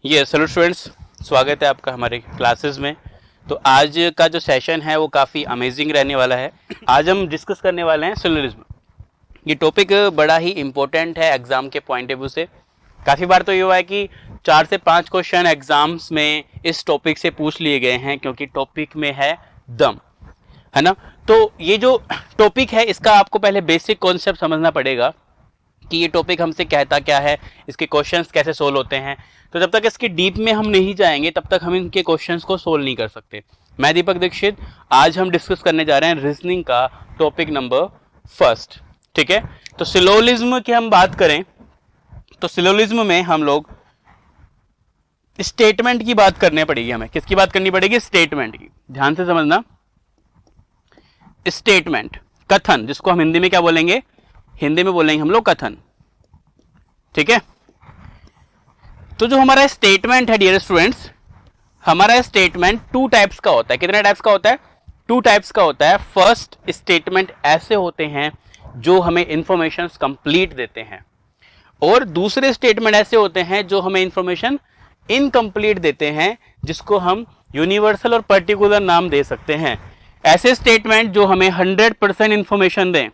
Hello students, स्वागत है आपका हमारे क्लासेस में। तो आज का जो सेशन है वो काफ़ी अमेजिंग रहने वाला है। आज हम डिस्कस करने वाले हैं सिलोजिज्म। ये टॉपिक बड़ा ही इम्पोर्टेंट है एग्ज़ाम के पॉइंट ऑफ व्यू से। काफ़ी बार तो ये हुआ है कि 4 से 5 क्वेश्चन एग्जाम्स में इस टॉपिक से पूछ लिए गए हैं, क्योंकि टॉपिक में है दम, है ना। तो ये जो टॉपिक है इसका आपको पहले बेसिक कॉन्सेप्ट समझना पड़ेगा कि ये टॉपिक हमसे कहता क्या है, इसके क्वेश्चंस कैसे सोल्व होते हैं। तो जब तक इसके डीप में हम नहीं जाएंगे तब तक हम इनके क्वेश्चंस को सोल्व नहीं कर सकते। मैं दीपक दीक्षित, आज हम डिस्कस करने जा रहे हैं रीजनिंग का टॉपिक नंबर 1। ठीक है, तो सिलोजिज्म की हम बात करें तो सिलोजिज्म में हम लोग स्टेटमेंट की बात करनी पड़ेगी। हमें किसकी बात करनी पड़ेगी? स्टेटमेंट की। ध्यान से समझना, स्टेटमेंट, कथन, जिसको हम हिंदी में क्या बोलेंगे? हिंदी में बोलेंगे हम लोग कथन। ठीक है, तो जो हमारा स्टेटमेंट है डियर स्टूडेंट्स, हमारा स्टेटमेंट 2 टाइप्स का होता है। कितने टाइप्स का होता है? 2 टाइप्स का होता है। फर्स्ट स्टेटमेंट ऐसे होते हैं जो हमें इंफॉर्मेशन कंप्लीट देते हैं, और दूसरे स्टेटमेंट ऐसे होते हैं जो हमें इंफॉर्मेशन इनकम्प्लीट देते हैं, जिसको हम यूनिवर्सल और पर्टिकुलर नाम दे सकते हैं। ऐसे स्टेटमेंट जो हमें 100% इंफॉर्मेशन दें,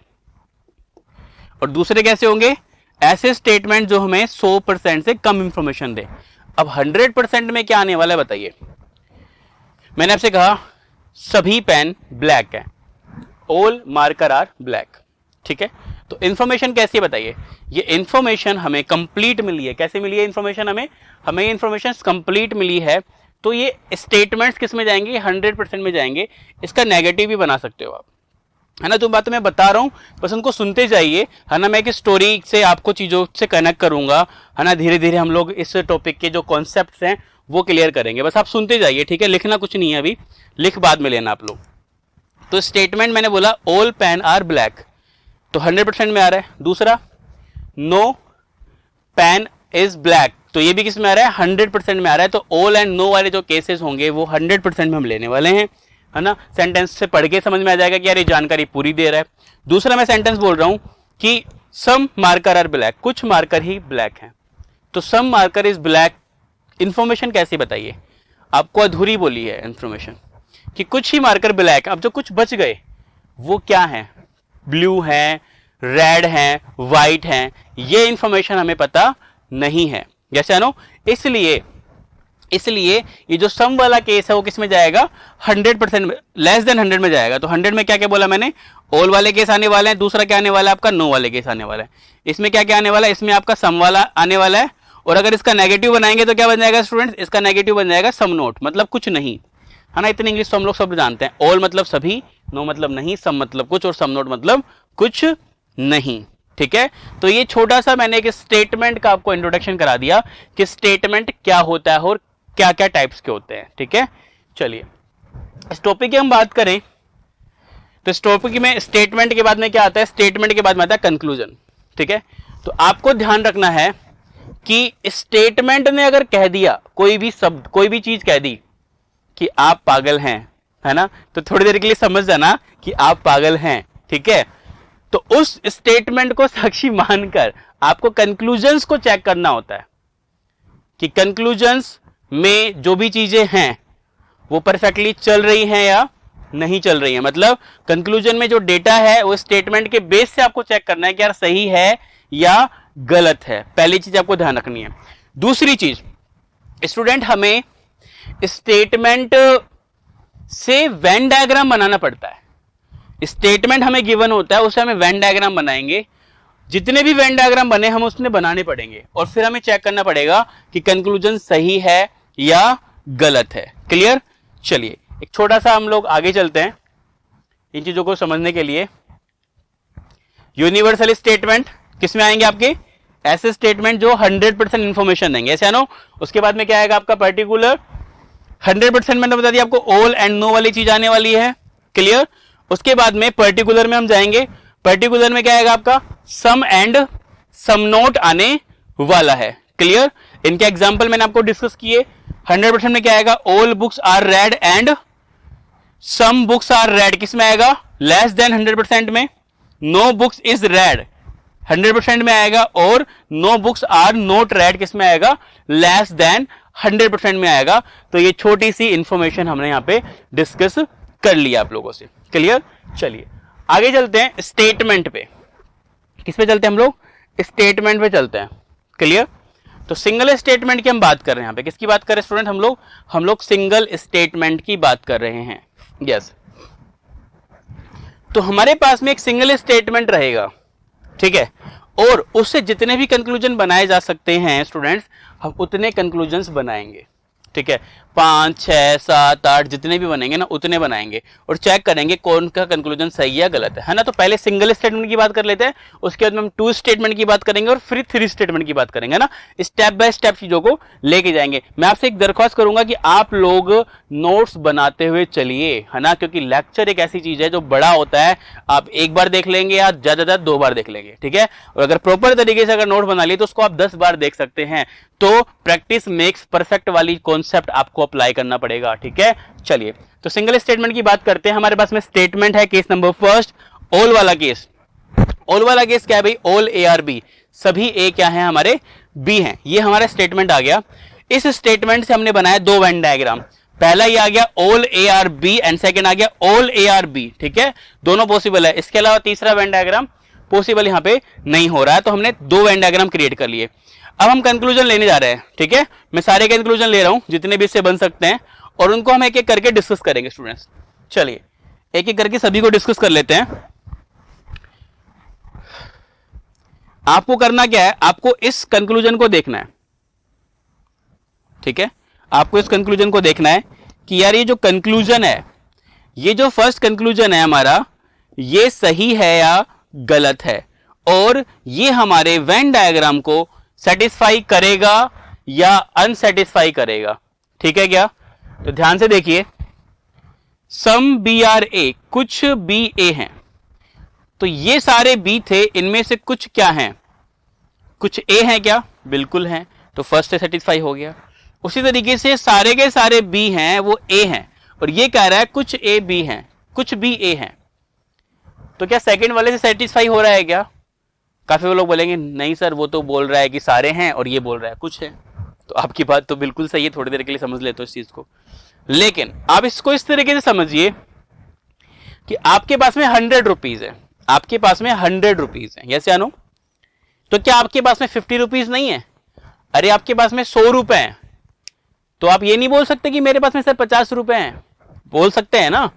और दूसरे कैसे होंगे? ऐसे स्टेटमेंट जो हमें 100% से कम इंफॉर्मेशन दे। अब 100% में क्या आने वाला है बताइए? मैंने आपसे कहा सभी पेन ब्लैक है, ऑल मार्कर आर ब्लैक। ठीक है, तो इंफॉर्मेशन कैसी है बताइए? ये इंफॉर्मेशन हमें कंप्लीट मिली है। कैसे मिली है इंफॉर्मेशन? हमें इंफॉर्मेशन कंप्लीट मिली है। तो ये स्टेटमेंट्स किस में जाएंगे? 100% में जाएंगे। इसका नेगेटिव भी बना सकते हो आप, है ना। जो बात मैं बता रहा हूं बस उनको सुनते जाइए, है ना। मैं एक स्टोरी से आपको चीजों से कनेक्ट करूंगा, है ना। धीरे धीरे हम लोग इस टॉपिक के जो कॉन्सेप्ट्स हैं वो क्लियर करेंगे। बस आप सुनते जाइए, ठीक है। लिखना कुछ नहीं है, अभी लिख बाद में लेना आप लोग। तो स्टेटमेंट मैंने बोला ऑल पेन आर ब्लैक, तो 100% में आ रहा है। दूसरा, नो पेन इज ब्लैक, तो ये भी किस में आ रहा है? 100% में आ रहा है। तो ऑल एंड नो वाले जो केसेस होंगे वो 100% में हम लेने वाले हैं, है ना। सेंटेंस से पढ़ के समझ में आ जाएगा कि यार ये जानकारी पूरी दे रहा है। दूसरा, मैं सेंटेंस बोल रहा हूं कि सम मार्कर आर ब्लैक, कुछ मार्कर ही ब्लैक हैं, तो सम मार्कर इज ब्लैक। इंफॉर्मेशन कैसी बताइए? आपको अधूरी बोली है इंफॉर्मेशन कि कुछ ही मार्कर ब्लैक। अब जो कुछ बच गए वो क्या है? ब्लू है, रेड है, व्हाइट है। ये इंफॉर्मेशन हमें पता नहीं है, जैसे नो। इसलिए ये जो सम वाला केस है वो किस में जाएगा? 100% में, लेस देन 100 में जाएगा। तो 100 में क्या क्या बोला मैंने? ऑल वाले केस आने वाले हैं। दूसरा क्या आने वाला है आपका? नो वाले केस आने वाला है। इसमें क्या क्या आने वाला है? इसमें आपका सम वाला आने वाला है। और अगर इसका नेगेटिव बनाएंगे तो क्या बन जाएगा स्टूडेंट्स? इसका नेगेटिव बन जाएगा सम नोट, मतलब कुछ नहीं, है ना। इतनी इंग्लिश तो हम लोग सब जानते हैं। ऑल मतलब सभी, नो मतलब नहीं, सम मतलब कुछ, और सम नोट मतलब कुछ नहीं। ठीक है, तो ये छोटा सा मैंने एक स्टेटमेंट का आपको इंट्रोडक्शन करा दिया कि स्टेटमेंट क्या होता है और क्या क्या टाइप्स के होते हैं। ठीक है, चलिए इस टॉपिक की हम बात करें तो इस टॉपिक में स्टेटमेंट के बाद में क्या आता है? स्टेटमेंट के बाद में आता है कंक्लूजन। ठीक है, तो आपको ध्यान रखना है कि स्टेटमेंट ने अगर कह दिया, कोई भी शब्द, कोई भी चीज कह दी कि आप पागल हैं, है ना, तो थोड़ी देर के लिए समझ जाना कि आप पागल हैं। ठीक है, तो उस स्टेटमेंट को साक्षी मानकर आपको कंक्लूजन्स को चेक करना होता है कि कंक्लूजन्स में जो भी चीजें हैं वो परफेक्टली चल रही हैं या नहीं चल रही हैं। मतलब कंक्लूजन में जो डेटा है वो स्टेटमेंट के बेस से आपको चेक करना है कि यार सही है या गलत है। पहली चीज आपको ध्यान रखनी है। दूसरी चीज, स्टूडेंट हमें स्टेटमेंट से वेन डायग्राम बनाना पड़ता है। स्टेटमेंट हमें गिवन होता है, उसे हमें वेन डायग्राम बनाएंगे। जितने भी वेन डायग्राम बने हम उसने बनाने पड़ेंगे, और फिर हमें चेक करना पड़ेगा कि कंक्लूजन सही है या गलत है। क्लियर? चलिए एक छोटा सा हम लोग आगे चलते हैं इन चीजों को समझने के लिए। यूनिवर्सल स्टेटमेंट किस में आएंगे आपके? ऐसे स्टेटमेंट जो 100% इंफॉर्मेशन देंगे, ऐसे नो। उसके बाद में क्या आएगा आपका? पर्टिकुलर। 100% मैंने बता दिया आपको, ऑल एंड नो वाली चीज आने वाली है। क्लियर? उसके बाद में पर्टिकुलर में हम जाएंगे। पर्टिकुलर में क्या आएगा आपका? सम एंड सम नोट आने वाला है। क्लियर? इनके एग्जांपल मैंने आपको डिस्कस किए। 100% में क्या आएगा? All books are red and some books are red, किस में आएगा? लेस देन 100% में। नो बुक्स इज रेड 100% में आएगा, और no books are not red किस में आएगा? लेस देन 100% में आएगा। तो ये छोटी सी इंफॉर्मेशन हमने यहाँ पे डिस्कस कर लिया आप लोगों से। क्लियर? चलिए आगे चलते हैं स्टेटमेंट पे। किस पे चलते हैं हम लोग? स्टेटमेंट पे चलते हैं। क्लियर? तो सिंगल स्टेटमेंट की हम बात कर रहे हैं यहाँ पे। किसकी बात कर रहे हैं स्टूडेंट? हम लोग सिंगल स्टेटमेंट की बात कर रहे हैं। यस, तो हमारे पास में एक सिंगल स्टेटमेंट रहेगा, ठीक है, और उससे जितने भी कंक्लूजन बनाए जा सकते हैं स्टूडेंट्स, हम उतने कंक्लूजन्स बनाएंगे। ठीक है, 5, 6, 7, 8 जितने भी बनेंगे ना उतने बनाएंगे और चेक करेंगे कौन का कंक्लूजन सही है गलत है ना। तो पहले सिंगल स्टेटमेंट की बात कर लेते हैं, उसके बाद हम 2 स्टेटमेंट की बात करेंगे और फिर 3 स्टेटमेंट की बात करेंगे ना। स्टेप बाय स्टेप चीजों को लेके जाएंगे। मैं आपसे एक दरख्वास्त करूंगा कि आप लोग नोट्स बनाते हुए चलिए, है ना, क्योंकि लेक्चर एक ऐसी चीज है जो बड़ा होता है। आप एक बार देख लेंगे या ज्यादा 2 बार देख लेंगे, ठीक है, और अगर प्रॉपर तरीके से अगर नोट बना लिए तो उसको आप 10 बार देख सकते हैं। तो प्रैक्टिस मेक्स परफेक्ट वाली कॉन्सेप्ट आपको अप्लाई करना पड़ेगा। ठीक है, चलिए तो सिंगल स्टेटमेंट की बात करते हैं। हमारे पास में स्टेटमेंट है केस नंबर फर्स्ट, ऑल वाला केस। ऑल वाला केस क्या है भाई? ऑल ए आर बी, सभी ए क्या है हमारे? बी हैं। ये हमारा स्टेटमेंट आ गया। इस स्टेटमेंट से हमने बनाया 2 वेन डायग्राम। पहला ये आ गया all A are B and second आ गया ऑल ए आर बी। ठीक है, दोनों पॉसिबल है। इसके अलावा तीसरा वेन डायग्राम पॉसिबल यहां पे नहीं हो रहा है, तो हमने 2 वेन डायग्राम क्रिएट कर लिए। अब हम कंक्लूजन लेने जा रहे हैं। ठीक है, मैं सारे कंक्लूजन ले रहा हूं जितने भी इससे बन सकते हैं और उनको हम एक एक करके डिस्कस करेंगे स्टूडेंट्स। चलिए एक एक करके सभी को डिस्कस कर लेते हैं। आपको करना क्या है? आपको इस कंक्लूजन को देखना है। ठीक है, आपको इस कंक्लूजन को देखना है कि यार ये जो कंक्लूजन है, ये जो फर्स्ट कंक्लूजन है हमारा, ये सही है या गलत है, और ये हमारे वेन डायग्राम को सेटिस्फाई करेगा या अनसेटिस्फाई करेगा। ठीक है क्या? तो ध्यान से देखिए, सम बी आर ए, कुछ बी ए हैं, तो ये सारे बी थे, इनमें से कुछ क्या हैं? कुछ ए हैं क्या? बिल्कुल हैं, तो फर्स्ट से सेटिस्फाई हो गया। उसी तरीके से सारे के सारे बी हैं वो ए हैं, और ये कह रहा है कुछ ए बी हैं, कुछ बी ए हैं, तो क्या सेकंड वाले से सेटिस्फाई हो रहा है क्या? काफी लोग बोलेंगे नहीं सर, वो तो बोल रहा है कि सारे हैं और ये बोल रहा है कुछ है। तो आपकी बात तो बिल्कुल सही है, थोड़ी देर के लिए समझ लेते हो इस चीज को, लेकिन आप इसको इस तरीके से समझिए कि आपके पास में 100 रुपीज है, आपके पास में 100 रुपीज है, यस या नो? तो क्या आपके पास में 50 रुपीज नहीं है? अरे आपके पास में 100 रुपए हैं, तो आप ये नहीं बोल सकते कि मेरे पास में सर 50 रुपए हैं, बोल सकते हैं ना,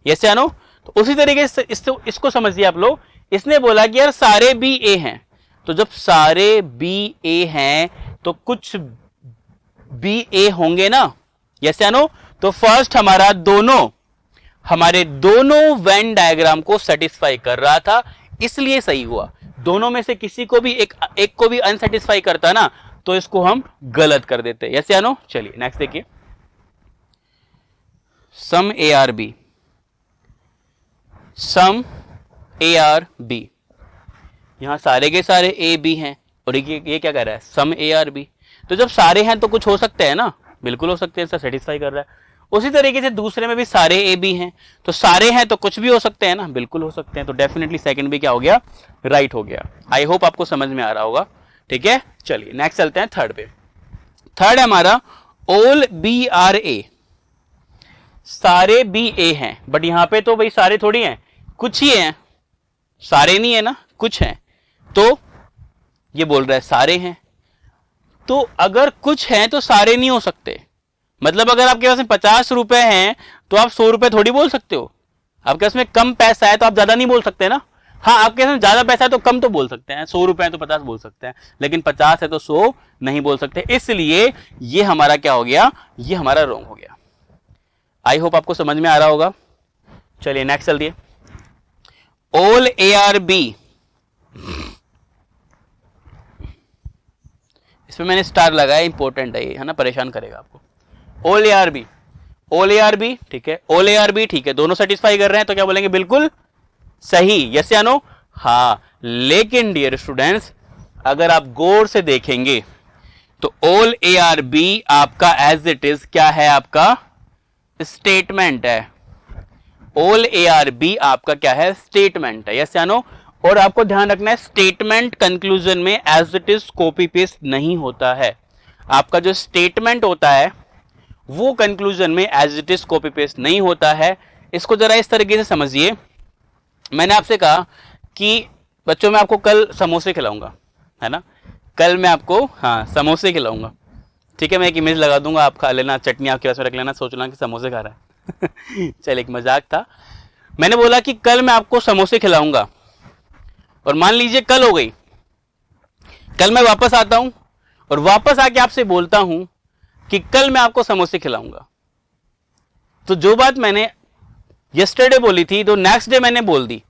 यस या नो? तो उसी तरीके से इसको समझिए आप लोग। इसने बोला कि यार सारे बी ए हैं, तो जब सारे बी ए हैं तो कुछ बी ए होंगे ना, यस या नो? तो फर्स्ट हमारे दोनों वेन डायग्राम को सेटिस्फाई कर रहा था, इसलिए सही हुआ। दोनों में से किसी को भी एक को भी अनसेटिस्फाई करता ना, तो इसको हम गलत कर देते, यस या नो? चलिए नेक्स्ट देखिए, some A are B, some A are B, यहां सारे के सारे ए बी हैं और ये क्या कह रहा है? सम ए आर बी। तो जब सारे हैं तो कुछ हो सकते हैं ना, बिल्कुल हो सकते हैं, सेटिस्फाई कर रहा है। उसी तरीके से दूसरे में भी सारे ए बी हैं, तो सारे हैं तो कुछ भी हो सकते हैं ना, बिल्कुल हो सकते हैं। तो डेफिनेटली सेकंड भी क्या हो गया? राइट हो गया। आई होप आपको समझ में आ रहा होगा। ठीक है, चलिए नेक्स्ट चलते हैं थर्ड पे। थर्ड हमारा ऑल बी आर ए, सारे बी ए हैं, बट यहां पे तो भाई सारे थोड़ी हैं, कुछ ही हैं, सारे नहीं है ना, कुछ हैं, तो ये बोल रहा है सारे हैं। तो अगर कुछ हैं तो सारे नहीं हो सकते। मतलब अगर आपके पास में 50 रुपए हैं तो आप 100 रुपए थोड़ी बोल सकते हो। आपके पास में कम पैसा है तो आप ज्यादा नहीं बोल सकते ना। हाँ, आपके पास में ज्यादा पैसा है तो कम तो बोल सकते हैं, 100 रुपए है तो 50 बोल सकते हैं, लेकिन 50 है तो 100 नहीं बोल सकते। इसलिए ये हमारा क्या हो गया? ये हमारा रॉन्ग हो गया। आई होप आपको समझ में आ रहा होगा। चलिए नेक्स्ट चल दिए, ऑल ए आर बी, इसमें मैंने स्टार लगाया, इंपॉर्टेंट है ये, है ना, परेशान करेगा आपको। All A are b, all A are b, ठीक है, ऑल ए आर बी, ठीक है, दोनों सेटिस्फाई कर रहे हैं, तो क्या बोलेंगे? बिल्कुल सही, यस या नो? हाँ, लेकिन डियर स्टूडेंट्स अगर आप गौर से देखेंगे तो ऑल ए आर बी आपका एज इट इज क्या है? आपका स्टेटमेंट है। ऑल ए आर बी आपका क्या है? स्टेटमेंट है, यस या नो? और आपको ध्यान रखना है, स्टेटमेंट कंक्लूजन में as it is copy paste नहीं होता है। आपका जो स्टेटमेंट होता है वो कंक्लूजन में as it is copy paste नहीं होता है। इसको जरा इस तरीके से समझिए, मैंने आपसे कहा कि बच्चों मैं आपको कल समोसे खिलाऊंगा, है ना, कल मैं आपको हाँ समोसे खिलाऊंगा, ठीक है, मैं एक इमेज लगा दूंगा, आप खा लेना, चटनी आपके पास में रख लेना, सोचना कि समोसे खा रहा है चल एक मजाक था। मैंने बोला कि कल मैं आपको समोसे खिलाऊंगा, और मान लीजिए कल हो गई, कल मैं वापस आता हूं और वापस आके आपसे बोलता हूं कि कल मैं आपको समोसे खिलाऊंगा। तो जो बात मैंने यस्टरडे बोली थी तो नेक्स्ट डे मैंने बोल दी,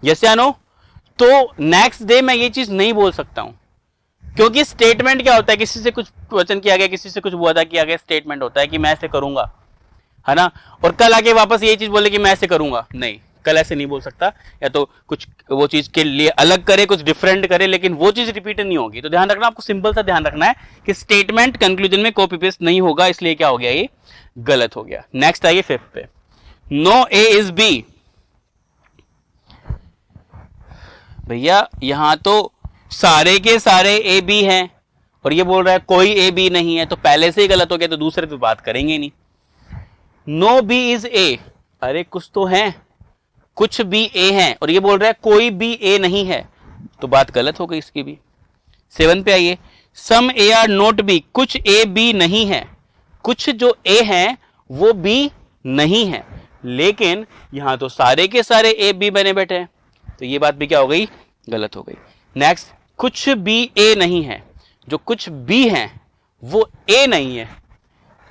यस या नो? तो नेक्स्ट डे मैं ये चीज नहीं बोल सकता हूं, क्योंकि स्टेटमेंट क्या होता है, किसी से कुछ क्वेश्चन किया गया, किसी से कुछ वादा किया गया, स्टेटमेंट होता है कि मैं ऐसे करूंगा, है ना, और कल आके वापस ये चीज बोले कि मैं ऐसे करूंगा, नहीं, कल ऐसे नहीं बोल सकता, या तो कुछ वो चीज के लिए अलग करे, कुछ डिफरेंट करे, लेकिन वो चीज रिपीट नहीं होगी। तो ध्यान रखना, आपको सिंपल सा ध्यान रखना है कि स्टेटमेंट कंक्लूजन में कॉपी पेस्ट नहीं होगा, इसलिए क्या हो गया, ये गलत हो गया। नेक्स्ट आइए 5th पे, नो ए इज बी। भैया यहां तो सारे के सारे ए बी हैं और ये बोल रहा है कोई ए बी नहीं है, तो पहले से ही गलत हो गया, तो दूसरे पे बात करेंगे नहीं। नो बी इज ए, अरे कुछ तो है, कुछ बी ए हैं, और ये बोल रहा है कोई बी ए नहीं है, तो बात गलत हो गई इसकी भी। 7 पे आइए, सम ए आर नोट बी, कुछ ए बी नहीं है, कुछ जो ए हैं वो बी नहीं है, लेकिन यहां तो सारे के सारे ए बी बने बैठे हैं, तो ये बात भी क्या हो गई, गलत हो गई। नेक्स्ट, कुछ बी ए नहीं है, जो कुछ बी हैं वो ए नहीं है,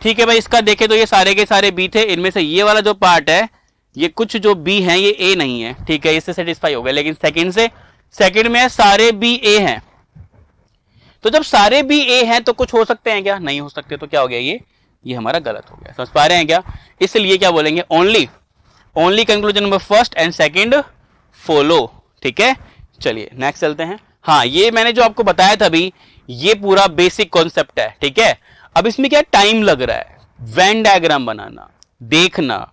ठीक है भाई, इसका देखें तो ये सारे के सारे बी थे, इनमें से ये वाला जो पार्ट है, ये कुछ जो बी हैं ये ए नहीं है, ठीक है, इससे सेटिस्फाई हो गया। लेकिन सेकंड में सारे बी ए हैं, तो जब सारे बी ए हैं तो कुछ हो सकते हैं क्या, नहीं हो सकते, तो क्या हो गया, ये हमारा गलत हो गया, समझ पा रहे हैं क्या? इसलिए क्या बोलेंगे, only conclusion number first and second follow, ठीक है। चलिए नेक्स्ट चलते हैं। हाँ, ये मैंने जो आपको बताया था अभी, ये पूरा बेसिक कॉन्सेप्ट है, ठीक है। अब इसमें क्या टाइम लग रहा है, वेन डायग्राम बनाना, देखना,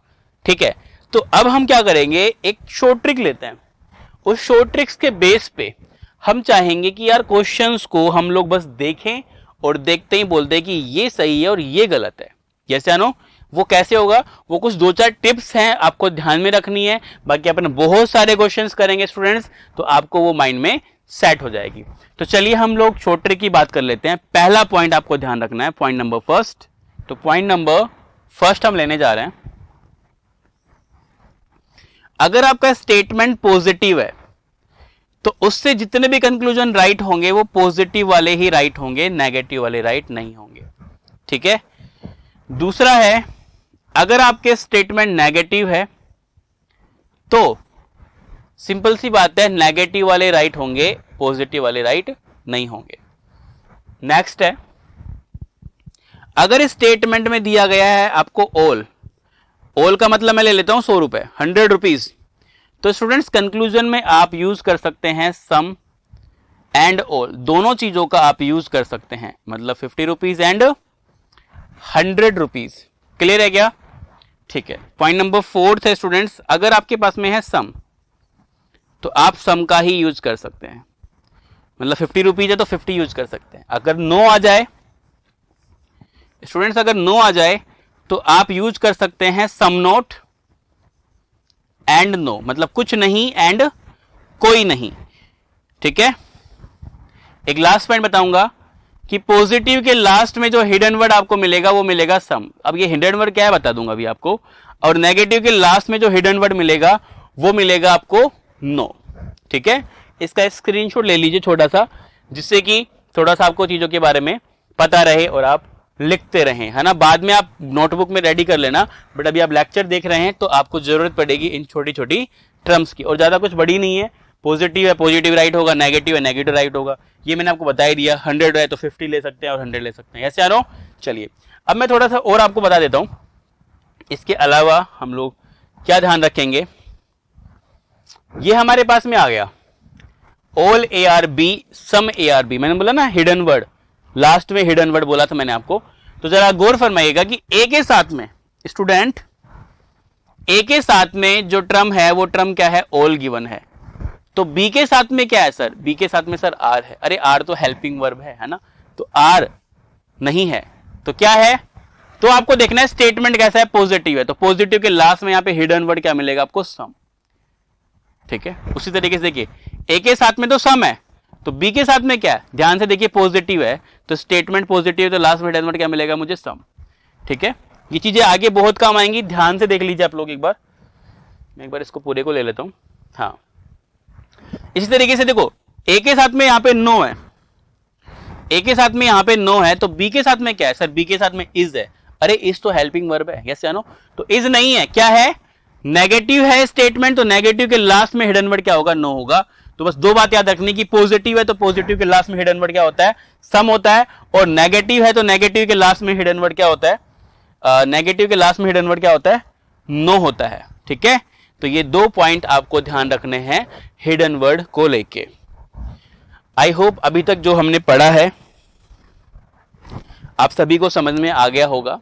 ठीक है। तो अब हम क्या करेंगे, एक शॉर्ट ट्रिक लेते हैं, उस शॉर्ट ट्रिक्स के बेस पे हम चाहेंगे कि यार क्वेश्चंस को हम लोग बस देखें और देखते ही बोलते हैं कि ये सही है और ये गलत है, यस या नो? वो कैसे होगा, वो कुछ 2-4 टिप्स हैं आपको ध्यान में रखनी है, बाकी अपन बहुत सारे क्वेश्चंस करेंगे स्टूडेंट्स, तो आपको वो माइंड में सेट हो जाएगी। तो चलिए हम लोग शॉर्ट ट्रिक की बात कर लेते हैं। पहला पॉइंट आपको ध्यान रखना है, पॉइंट नंबर फर्स्ट। तो पॉइंट नंबर फर्स्ट हम लेने जा रहे हैं, अगर आपका स्टेटमेंट पॉजिटिव है तो उससे जितने भी कंक्लूजन राइट होंगे वो पॉजिटिव वाले ही राइट होंगे, नेगेटिव वाले राइट नहीं होंगे, ठीक है। दूसरा है, अगर आपके स्टेटमेंट नेगेटिव है तो सिंपल सी बात है, नेगेटिव वाले राइट होंगे, पॉजिटिव वाले राइट नहीं होंगे। नेक्स्ट है, अगर स्टेटमेंट में दिया गया है आपको ऑल का मतलब मैं ले लेता हूं 100 रुपए, 100 रुपीज, तो स्टूडेंट्स कंक्लूजन में आप यूज कर सकते हैं सम एंड ऑल, दोनों चीजों का आप यूज कर सकते हैं, मतलब 50 रुपीज एंड 100 रुपीज। क्लियर है क्या? ठीक है। पॉइंट नंबर 4 है स्टूडेंट्स, अगर आपके पास में है सम तो आप सम का ही यूज कर सकते हैं, मतलब 50 रुपीज है तो 50 यूज कर सकते हैं। अगर नो आ जाए स्टूडेंट्स, अगर नो आ जाए तो आप यूज कर सकते हैं सम नॉट एंड नो, मतलब कुछ नहीं एंड कोई नहीं, ठीक है। एक लास्ट पॉइंट बताऊंगा कि पॉजिटिव के लास्ट में जो हिडन वर्ड आपको मिलेगा वो मिलेगा सम। अब ये हिडन वर्ड क्या है बता दूंगा अभी आपको, और नेगेटिव के लास्ट में जो हिडन वर्ड मिलेगा वो मिलेगा आपको नो, ठीक है। इसका स्क्रीनशॉट ले लीजिए छोटा सा, जिससे कि थोड़ा सा आपको चीजों के बारे में पता रहे और आप लिखते रहें, है ना। बाद में आप नोटबुक में रेडी कर लेना, बट अभी आप लेक्चर देख रहे हैं तो आपको जरूरत पड़ेगी इन छोटी छोटी टर्म्स की, और ज्यादा कुछ बड़ी नहीं है। पॉजिटिव है पॉजिटिव राइट होगा, नेगेटिव है नेगेटिव राइट होगा, ये मैंने आपको बता ही दिया। 100 है तो 50 ले सकते हैं और 100 ले सकते हैं, ऐसे आ रहा हूं। चलिए अब मैं थोड़ा सा और आपको बता देता हूं, इसके अलावा हम लोग क्या ध्यान रखेंगे। ये हमारे पास में आ गया all A are B, some A are b, मैंने बोला ना हिडन वर्ड, लास्ट में हिडन वर्ड बोला था मैंने आपको। तो जरा गौर फरमाइएगा कि ए के साथ में स्टूडेंट, ए के साथ में जो टर्म है वो टर्म क्या है, ऑल गिवन है। तो बी के साथ में क्या है सर, बी के साथ में सर आर है। अरे आर तो हेल्पिंग वर्ब है ना, तो आर नहीं है तो क्या है, तो आपको देखना है स्टेटमेंट कैसा है, पॉजिटिव है, तो पॉजिटिव के लास्ट में यहां पे हिडन वर्ड क्या मिलेगा आपको, सम। ठीक है, उसी तरीके से देखिए ए के साथ में तो सम है, तो बी के साथ में क्या है, ध्यान से देखिए पॉजिटिव है, तो स्टेटमेंट पॉजिटिव है, तो लास्ट में हिडन वर्ड क्या मिलेगा मुझे, सम। ठीक है, ये चीजें आगे बहुत काम आएंगी, ध्यान से देख लीजिए आप लोग एक बार। मैं एक बार इसको पूरे को ले लेता हूं। हाँ, इसी तरीके से देखो ए के साथ में यहां पे नो है, ए के साथ में यहां पे नो है, तो बी के साथ में क्या है, सर बी के साथ में इज है। अरे इज तो हेल्पिंग वर्ब है, यस या नो, तो इज नहीं है, क्या है, नेगेटिव है स्टेटमेंट, तो नेगेटिव के लास्ट में हिडन वर्ड क्या होगा, नो होगा। तो बस दो बात याद रखनी की पॉजिटिव है तो पॉजिटिव के लास्ट में हिडन वर्ड क्या होता है, सम होता है, और नेगेटिव है तो नेगेटिव के लास्ट में हिडन वर्ड क्या होता है, नेगेटिव के लास्ट में हिडन वर्ड क्या होता है, नो होता है। ठीक है, तो ये दो पॉइंट आपको ध्यान रखने हैं हिडन वर्ड को लेके। आई होप अभी तक जो हमने पढ़ा है आप सभी को समझ में आ गया होगा।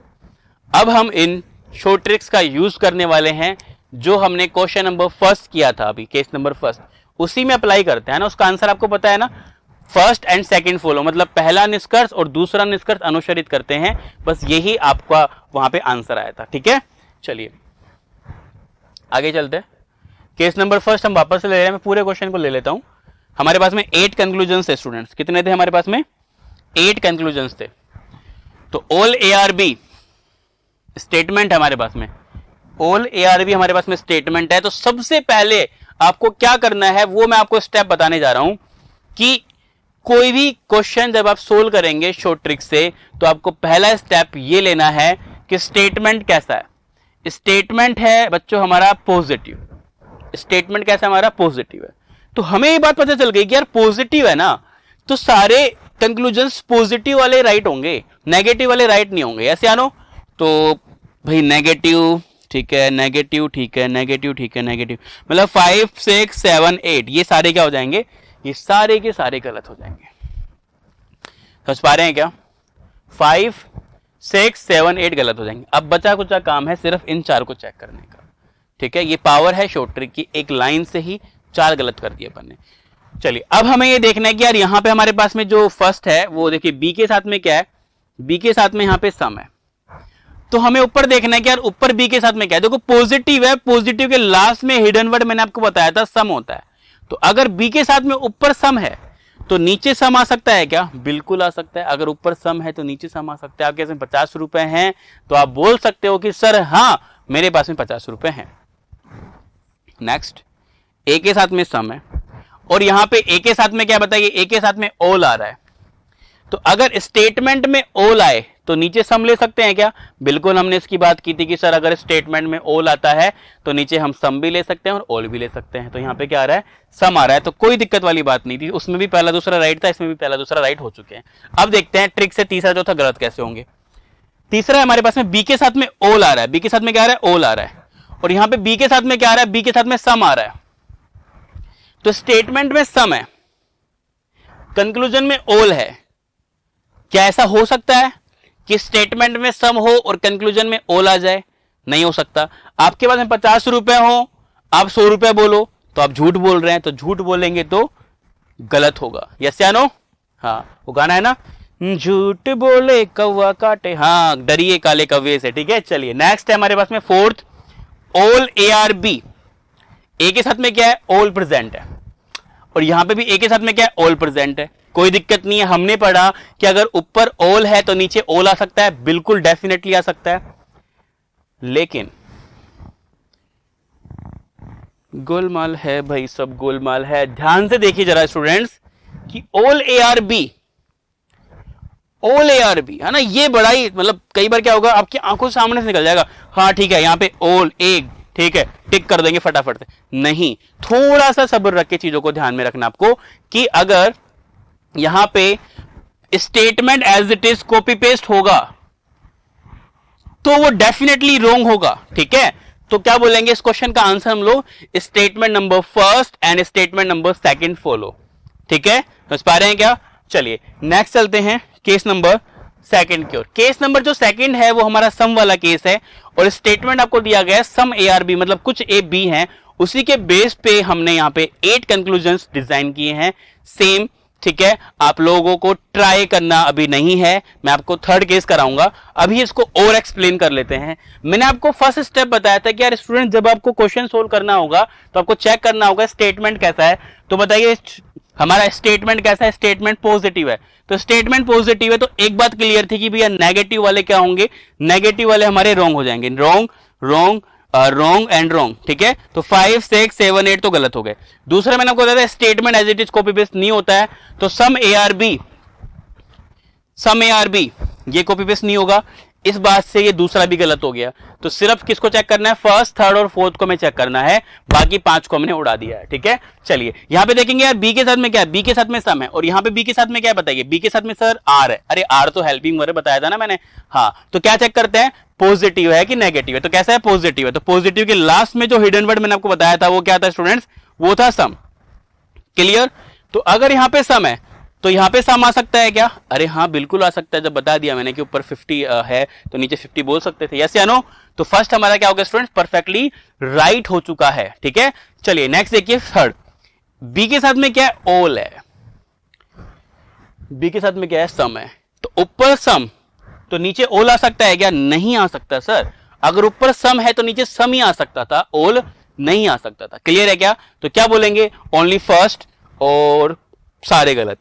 अब हम इन शॉर्ट ट्रिक्स का यूज करने वाले हैं जो हमने क्वेश्चन नंबर फर्स्ट किया था, अभी केस नंबर फर्स्ट, उसी में अप्लाई करते हैं ना। उसका आंसर आपको पता है ना, फर्स्ट एंड सेकंड फॉलो, मतलब पहला निष्कर्ष और दूसरा निष्कर्ष अनुसरित करते हैं, बस यही आपका वहां पे आंसर आया था। ठीक है, चलिए आगे चलते हैं। केस नंबर फर्स्ट हम वापस से ले रहे हैं, मैं पूरे क्वेश्चन को ले लेता हूं। हमारे पास में 8 कंक्लूजन्स थे स्टूडेंट्स, कितने थे हमारे पास में, 8 कंक्लूजन्स थे। तो ऑल ARB स्टेटमेंट हमारे पास में, ऑल ARB हमारे पास में स्टेटमेंट है। तो सबसे पहले आपको क्या करना है वो मैं आपको स्टेप बताने जा रहा हूं कि कोई भी क्वेश्चन जब आप सोल्व करेंगे शॉर्ट ट्रिक से, तो आपको पहला स्टेप ये लेना है कि स्टेटमेंट कैसा है। स्टेटमेंट है बच्चों हमारा पॉजिटिव, स्टेटमेंट कैसा हमारा पॉजिटिव है। तो हमें ये बात पता चल गई कि यार पॉजिटिव है ना, तो सारे कंक्लूजन्स पॉजिटिव वाले राइट होंगे, नेगेटिव वाले राइट नहीं होंगे, ऐसे आनो। तो भाई नेगेटिव ठीक है, नेगेटिव ठीक है, नेगेटिव ठीक है, नेगेटिव, मतलब 5 6 7 8 ये सारे क्या हो जाएंगे, ये सारे के सारे गलत हो जाएंगे। समझ पा रहे हैं क्या, 5 6 7 8 गलत हो जाएंगे। अब बचा कुछ काम है सिर्फ इन 4 को चेक करने का। ठीक है, ये पावर है शॉर्ट ट्रिक की, एक लाइन से ही 4 गलत कर दिए अपन ने। चलिए अब हमें ये देखना है कि यार यहाँ पे हमारे पास में जो फर्स्ट है वो देखिए बी के साथ में क्या है, बी के साथ में यहाँ पे सम है। तो हमें ऊपर देखना है कि यार ऊपर बी के साथ में क्या है, देखो पॉजिटिव है, पॉजिटिव के लास्ट में हिडन वर्ड मैंने आपको बताया था सम होता है। तो अगर बी के साथ में ऊपर सम है तो नीचे सम आ सकता है क्या, बिल्कुल आ सकता है। अगर ऊपर सम है तो नीचे सम आ सकता है। आपके पास 50 रुपए हैं तो आप बोल सकते हो कि सर हाँ मेरे पास में 50 रुपए हैं। नेक्स्ट, ए के साथ में सम है और यहां पे ए के साथ में क्या बताइए, ए के साथ में ऑल आ रहा है। तो अगर स्टेटमेंट में ऑल आए तो नीचे सम ले सकते हैं क्या, बिल्कुल। हमने इसकी बात की थी कि सर अगर स्टेटमेंट में ऑल आता है तो नीचे हम सम भी ले सकते हैं और ऑल भी ले सकते हैं। तो यहाँ पे क्या आ रहा है, सम आ रहा है, तो कोई दिक्कत वाली बात नहीं थी। उसमें भी पहला दूसरा राइट था, इसमें भी पहला दूसरा राइट हो चुके हैं। अब देखते हैं ट्रिक से तीसरा चौथा गलत कैसे होंगे। तीसरा हमारे पास में बी के साथ में ऑल आ रहा है, बी के साथ में क्या आ रहा है, ऑल आ रहा है, और यहाँ पे बी के साथ में क्या आ रहा है, बी के साथ में सम आ रहा है। तो स्टेटमेंट में सम है, कंक्लूजन में ऑल है। क्या ऐसा हो सकता है कि स्टेटमेंट में सम हो और कंक्लूजन में ऑल आ जाए, नहीं हो सकता। आपके पास में 50 रुपए हो, आप 100 रुपए बोलो तो आप झूठ बोल रहे हैं, तो झूठ बोलेंगे तो गलत होगा, यस या नो। हाँ वो गाना है ना, झूठ बोले कौवा काटे, हाँ डरिए काले कौवे से। ठीक है, चलिए नेक्स्ट है हमारे पास में फोर्थ, ऑल ARB। ए के साथ में क्या है, ऑल प्रेजेंट है, और यहां पे भी ए के साथ में क्या है, ऑल प्रेजेंट है। कोई दिक्कत नहीं है। हमने पढ़ा कि अगर ऊपर ऑल है तो नीचे ऑल आ सकता है, बिल्कुल डेफिनेटली आ सकता है। लेकिन गोलमाल है भाई, सब गोलमाल है। ध्यान से देखिए जरा स्टूडेंट्स कि ऑल ARB, ऑल ARB है ना, ये बड़ा ही मतलब कई बार क्या होगा आपकी आंखों सामने से निकल जाएगा, हाँ ठीक है यहाँ पे ऑल एक ठीक है टिक कर देंगे फटाफट से। नहीं, थोड़ा सा सब्र रख के चीजों को ध्यान में रखना आपको कि अगर यहां पे statement as it is copy paste होगा तो वो डेफिनेटली रॉन्ग होगा। ठीक है, तो क्या बोलेंगे इस क्वेश्चन का आंसर हम लोग, statement number first and statement number second follow. ठीक है, समझ पा रहे हैं क्या। चलिए नेक्स्ट चलते हैं केस नंबर सेकंड की ओर। केस नंबर जो सेकंड है वो हमारा सम वाला केस है, और स्टेटमेंट आपको दिया गया है सम ARB, मतलब कुछ A B हैं, उसी के बेस पे हमने यहाँ पे 8 कंक्लूजन्स डिजाइन किए हैं सेम ठीक है, आप लोगों को ट्राई करना अभी नहीं है, मैं आपको थर्ड केस कराऊंगा। अभी इसको और एक्सप्लेन कर लेते हैं। मैंने आपको फर्स्ट स्टेप बताया था कि यार स्टूडेंट जब आपको क्वेश्चन सोल्व करना होगा तो आपको चेक करना होगा स्टेटमेंट कैसा है। तो बताइए हमारा स्टेटमेंट कैसा है? स्टेटमेंट पॉजिटिव है। तो स्टेटमेंट पॉजिटिव है तो एक बात क्लियर थी कि भैया नेगेटिव वाले क्या होंगे? नेगेटिव वाले हमारे रॉन्ग हो जाएंगे। Wrong wrong wrong and wrong, ठीक है। तो 5 6 7 8 तो गलत हो गए। दूसरा मैंने आपको बताया था statement as it is copy paste नहीं होता है, तो सम ए आर बी ये कॉपी पेस्ट नहीं होगा। इस बात से ये दूसरा भी गलत हो गया। तो सिर्फ किसको चेक करना है? फर्स्ट, थर्ड और फोर्थ को मैं चेक करना है, बाकी 5 को हमने उड़ा दिया है, ठीक है। चलिए यहां पे देखेंगे यार बी के साथ में क्या है? बी के साथ में सम है, और यहां पे बी के साथ में क्या है बताइए? बी के साथ में सर आर है। अरे आर तो हेल्पिंग वर्ब बताया था ना मैंने। हाँ, तो क्या चेक करते हैं? पॉजिटिव है कि नेगेटिव है। तो कैसा है? पॉजिटिव है। तो पॉजिटिव के लास्ट में जो हिडन वर्ड मैंने आपको बताया था वो क्या था स्टूडेंट्स? वो था सम। क्लियर? तो अगर यहां पे सम है तो यहां पे सम आ सकता है क्या? अरे हाँ बिल्कुल आ सकता है। जब बता दिया मैंने कि ऊपर 50 है तो नीचे 50 बोल सकते थे, यस या नो? तो फर्स्ट हमारा क्या हो गया स्टूडेंट्स? परफेक्टली राइट हो चुका है, ठीक है। चलिए नेक्स्ट देखिए थर्ड। बी के साथ में क्या है? ऑल है। बी के साथ में क्या है? सम है। तो ऊपर सम तो नीचे ऑल आ सकता है क्या? नहीं आ सकता सर। अगर ऊपर सम है तो नीचे सम ही आ सकता था, ऑल नहीं आ सकता था। क्लियर है क्या? तो क्या बोलेंगे? ओनली फर्स्ट और सारे गलत,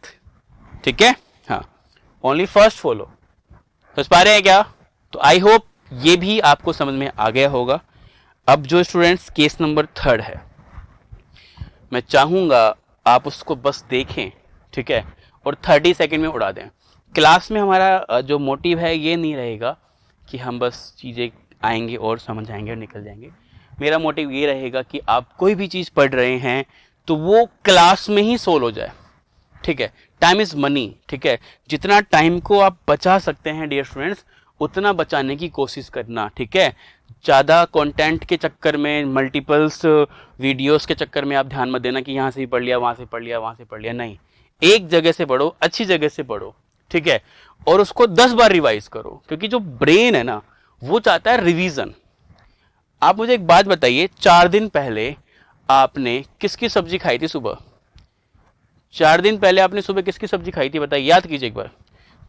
ठीक है। हाँ, ओनली फर्स्ट फॉलो। समझ पा रहे हैं क्या? तो आई होप ये भी आपको समझ में आ गया होगा। अब जो स्टूडेंट्स केस नंबर थर्ड है, मैं चाहूंगा आप उसको बस देखें, ठीक है, और 30 सेकंड में उड़ा दें। क्लास में हमारा जो मोटिव है ये नहीं रहेगा कि हम बस चीज़ें आएंगे और समझ आएंगे और निकल जाएंगे। मेरा मोटिव ये रहेगा कि आप कोई भी चीज़ पढ़ रहे हैं तो वो क्लास में ही सोल्व हो जाए, ठीक है। टाइम इज मनी, ठीक है। जितना टाइम को आप बचा सकते हैं डियर स्टूडेंट्स उतना बचाने की कोशिश करना, ठीक है। ज़्यादा कंटेंट के चक्कर में, मल्टीपल्स वीडियोस के चक्कर में आप ध्यान मत देना कि यहाँ से ही पढ़ लिया, वहाँ से पढ़ लिया, वहाँ से पढ़ लिया। नहीं, एक जगह से पढ़ो, अच्छी जगह से पढ़ो, ठीक है, और उसको 10 बार रिवाइज करो, क्योंकि जो ब्रेन है ना वो चाहता है रिवीजन। आप मुझे एक बात बताइए, 4 दिन पहले आपने किसकी सब्जी खाई थी सुबह? 4 दिन पहले आपने सुबह किसकी सब्जी खाई थी बताइए, याद कीजिए एक बार।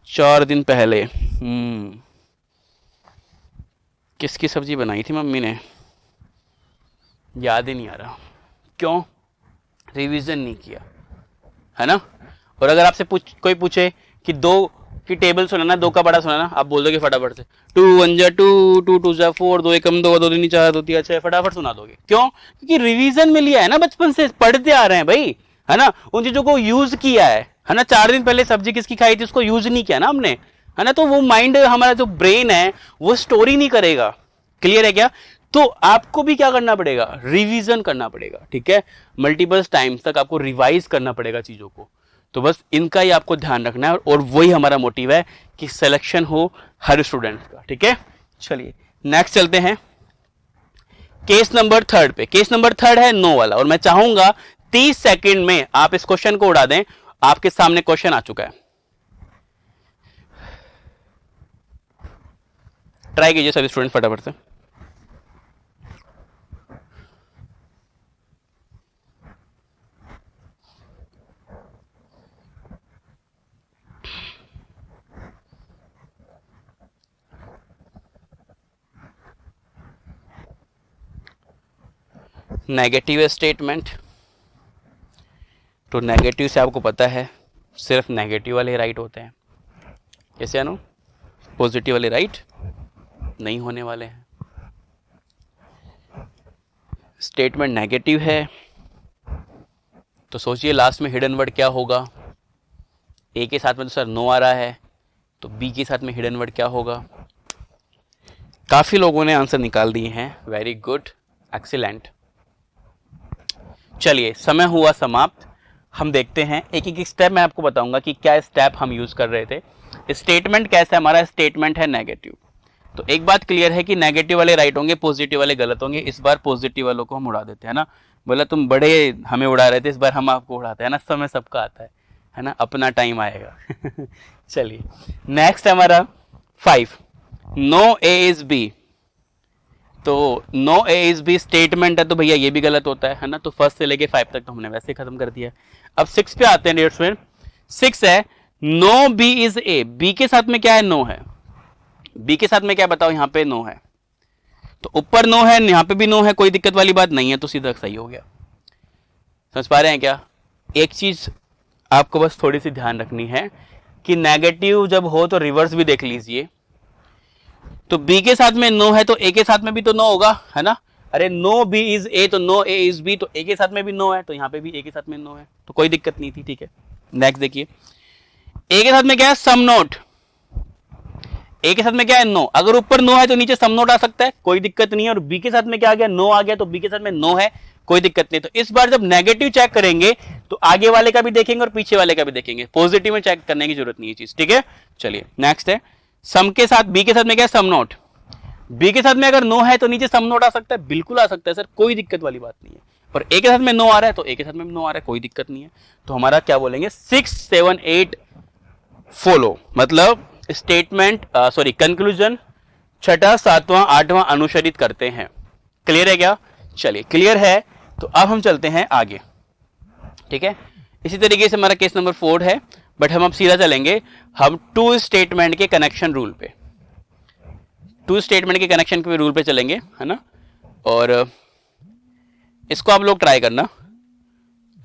4 दिन पहले किसकी सब्जी बनाई थी मम्मी ने? याद ही नहीं आ रहा। क्यों? रिवीजन नहीं किया, है ना। और अगर आपसे कोई पूछे कि 2 की टेबल सुनाना, 2 का बड़ा सुनाना, आप बोल दोगे फटाफट से 2 1 जा 2 2 2 जा 4 2 1 2 2 3 4 2 3 6, फटाफट सुना दोगे। क्यों? क्योंकि रिवीजन में लिया है ना, बचपन से पढ़ते आ रहे हैं भाई, है ना। उन चीजों को यूज किया है ना। 4 दिन पहले सब्जी किसकी खाई थी उसको यूज नहीं किया ना हमने, है ना। तो वो माइंड, हमारा जो ब्रेन है वो स्टोरी नहीं करेगा। क्लियर है क्या? तो आपको भी क्या करना पड़ेगा? रिवीजन करना पड़ेगा, ठीक है। मल्टीपल टाइम्स तक आपको रिवाइज करना पड़ेगा चीजों को। तो बस इनका ही आपको ध्यान रखना है, और वही हमारा मोटिव है कि सिलेक्शन हो हर स्टूडेंट का, ठीक है। चलिए नेक्स्ट चलते हैं केस नंबर थर्ड पे। केस नंबर थर्ड है नो वाला, और मैं चाहूंगा 30 सेकंड में आप इस क्वेश्चन को उड़ा दें। आपके सामने क्वेश्चन आ चुका है, ट्राई कीजिए सभी स्टूडेंट फटाफट से। नेगेटिव स्टेटमेंट, तो नेगेटिव से आपको पता है सिर्फ नेगेटिव वाले राइट होते हैं, कैसे नो? पॉजिटिव वाले राइट नहीं होने वाले हैं। स्टेटमेंट नेगेटिव है तो सोचिए लास्ट में हिडन वर्ड क्या होगा? ए के साथ में तो सर नो आ रहा है, तो बी के साथ में हिडन वर्ड क्या होगा? काफी लोगों ने आंसर निकाल दिए हैं, वेरी गुड, एक्सीलेंट। चलिए समय हुआ समाप्त। हम देखते हैं एक एक स्टेप मैं आपको बताऊंगा कि क्या स्टेप हम यूज कर रहे थे। स्टेटमेंट कैसा है? हमारा स्टेटमेंट है नेगेटिव। तो एक बात क्लियर है कि नेगेटिव वाले राइट होंगे, पॉजिटिव वाले गलत होंगे। इस बार पॉजिटिव वालों को हम उड़ा देते हैं ना। बोला तुम बड़े हमें उड़ा रहे थे, इस बार हम आपको उड़ाते हैं ना। समय सबका आता है ना, अपना टाइम आएगा। चलिए नेक्स्ट हमारा 5, नो ए इज बी। तो no a is b statement है तो भैया ये भी गलत होता है ना। तो फर्स्ट से लेके 5 तक तो हमने वैसे खत्म कर दिया। अब 6 पे आते हैं डियर स्टूडेंट। 6 है no b is a, b के साथ में क्या है? नो है। बी के साथ में क्या बताओ? यहां पे नो है, तो ऊपर नो है, यहां पे भी नो है, कोई दिक्कत वाली बात नहीं है, तो सीधा सही हो गया। समझ पा रहे हैं क्या? एक चीज आपको बस थोड़ी सी ध्यान रखनी है कि नेगेटिव जब हो तो रिवर्स भी देख लीजिए। तो बी के साथ में नो है तो ए के साथ में भी तो नो होगा, है ना? अरे नो बी इज ए तो नो ए इज बी, तो ए के साथ में भी नो है, तो यहां पे भी ए के साथ में नो है, तो कोई दिक्कत नहीं थी। ठीक है, नेक्स्ट देखिए, ए के साथ में क्या है? सम नोट। ए के साथ में क्या है? नो। अगर ऊपर नो है तो नीचे सम नोट आ सकता है, कोई दिक्कत नहीं है। और बी के साथ में क्या आ गया? नो आ गया, तो बी के साथ में नो है, कोई दिक्कत नहीं। तो इस बार जब नेगेटिव चेक करेंगे तो आगे वाले का भी देखेंगे और पीछे वाले का भी देखेंगे, पॉजिटिव में चेक करने की जरूरत नहीं है चीज। ठीक है, चलिए नेक्स्ट है सम के साथ, बी के साथ में क्या है? सम नोट। बी के साथ में अगर नो है तो नीचे सम नोट आ सकता है, बिल्कुल आ सकता है सर, कोई दिक्कत वाली बात नहीं है। और ए के साथ में नो आ रहा है तो ए के साथ में नो आ रहा है, कोई दिक्कत नहीं है। तो हमारा क्या बोलेंगे? 6, 7, 8 फॉलो, मतलब स्टेटमेंट सॉरी कंक्लूजन 6, 7, 8 अनुसरित करते हैं। क्लियर है क्या? चलिए क्लियर है, तो अब हम चलते हैं आगे। ठीक है, इसी तरीके से हमारा केस नंबर 4 है, बट हम अब सीधा चलेंगे हम टू स्टेटमेंट के कनेक्शन रूल पे, टू स्टेटमेंट के कनेक्शन के रूल पे चलेंगे, है ना? और इसको आप लोग ट्राई करना,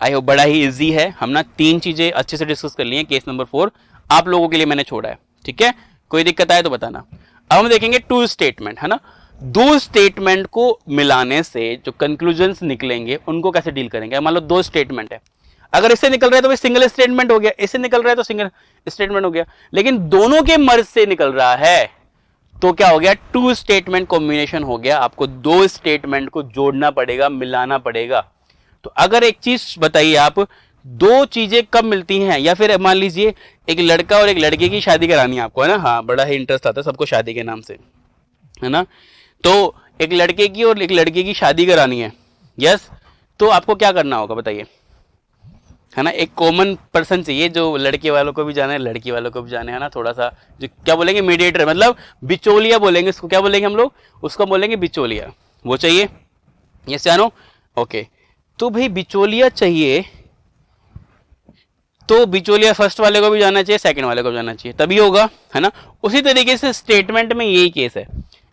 आई होप बड़ा ही इजी है। हम ना 3 चीजें अच्छे से डिस्कस कर ली हैं। केस नंबर 4 आप लोगों के लिए मैंने छोड़ा है, ठीक है? कोई दिक्कत आए तो बताना। अब हम देखेंगे टू स्टेटमेंट, है ना? दो स्टेटमेंट को मिलाने से जो कंक्लूजन्स निकलेंगे उनको कैसे डील करेंगे। मान लो 2 स्टेटमेंट है, अगर इससे निकल रहा है तो सिंगल स्टेटमेंट हो गया, इससे निकल रहा है तो सिंगल स्टेटमेंट हो गया, लेकिन दोनों के मर्ज से निकल रहा है तो क्या हो गया? टू स्टेटमेंट कॉम्बिनेशन हो गया। आपको 2 स्टेटमेंट को जोड़ना पड़ेगा, मिलाना पड़ेगा। तो अगर एक चीज बताइए, आप 2 चीजें कब मिलती हैं? या फिर मान लीजिए एक लड़का और एक लड़के की शादी करानी है आपको, है ना? हाँ, बड़ा ही इंटरेस्ट आता है सबको शादी के नाम से, है ना? तो एक लड़के की और एक लड़के की शादी करानी है, यस। तो आपको क्या करना होगा बताइए, है ना? एक कॉमन पर्सन चाहिए जो लड़के वालों को भी जाने, लड़की वालों को भी जाने, है ना? थोड़ा सा जो क्या बोलेंगे, मीडिएटर, मतलब बिचौलिया बोलेंगे उसको। क्या बोलेंगे हम लोग उसको? बोलेंगे बिचौलिया। वो चाहिए, यस जानो, ओके। तो भाई बिचौलिया चाहिए, तो बिचौलिया फर्स्ट वाले को भी जाना चाहिए, सेकंड वाले को भी जाना चाहिए, तभी होगा, है ना? उसी तरीके से स्टेटमेंट में यही केस है।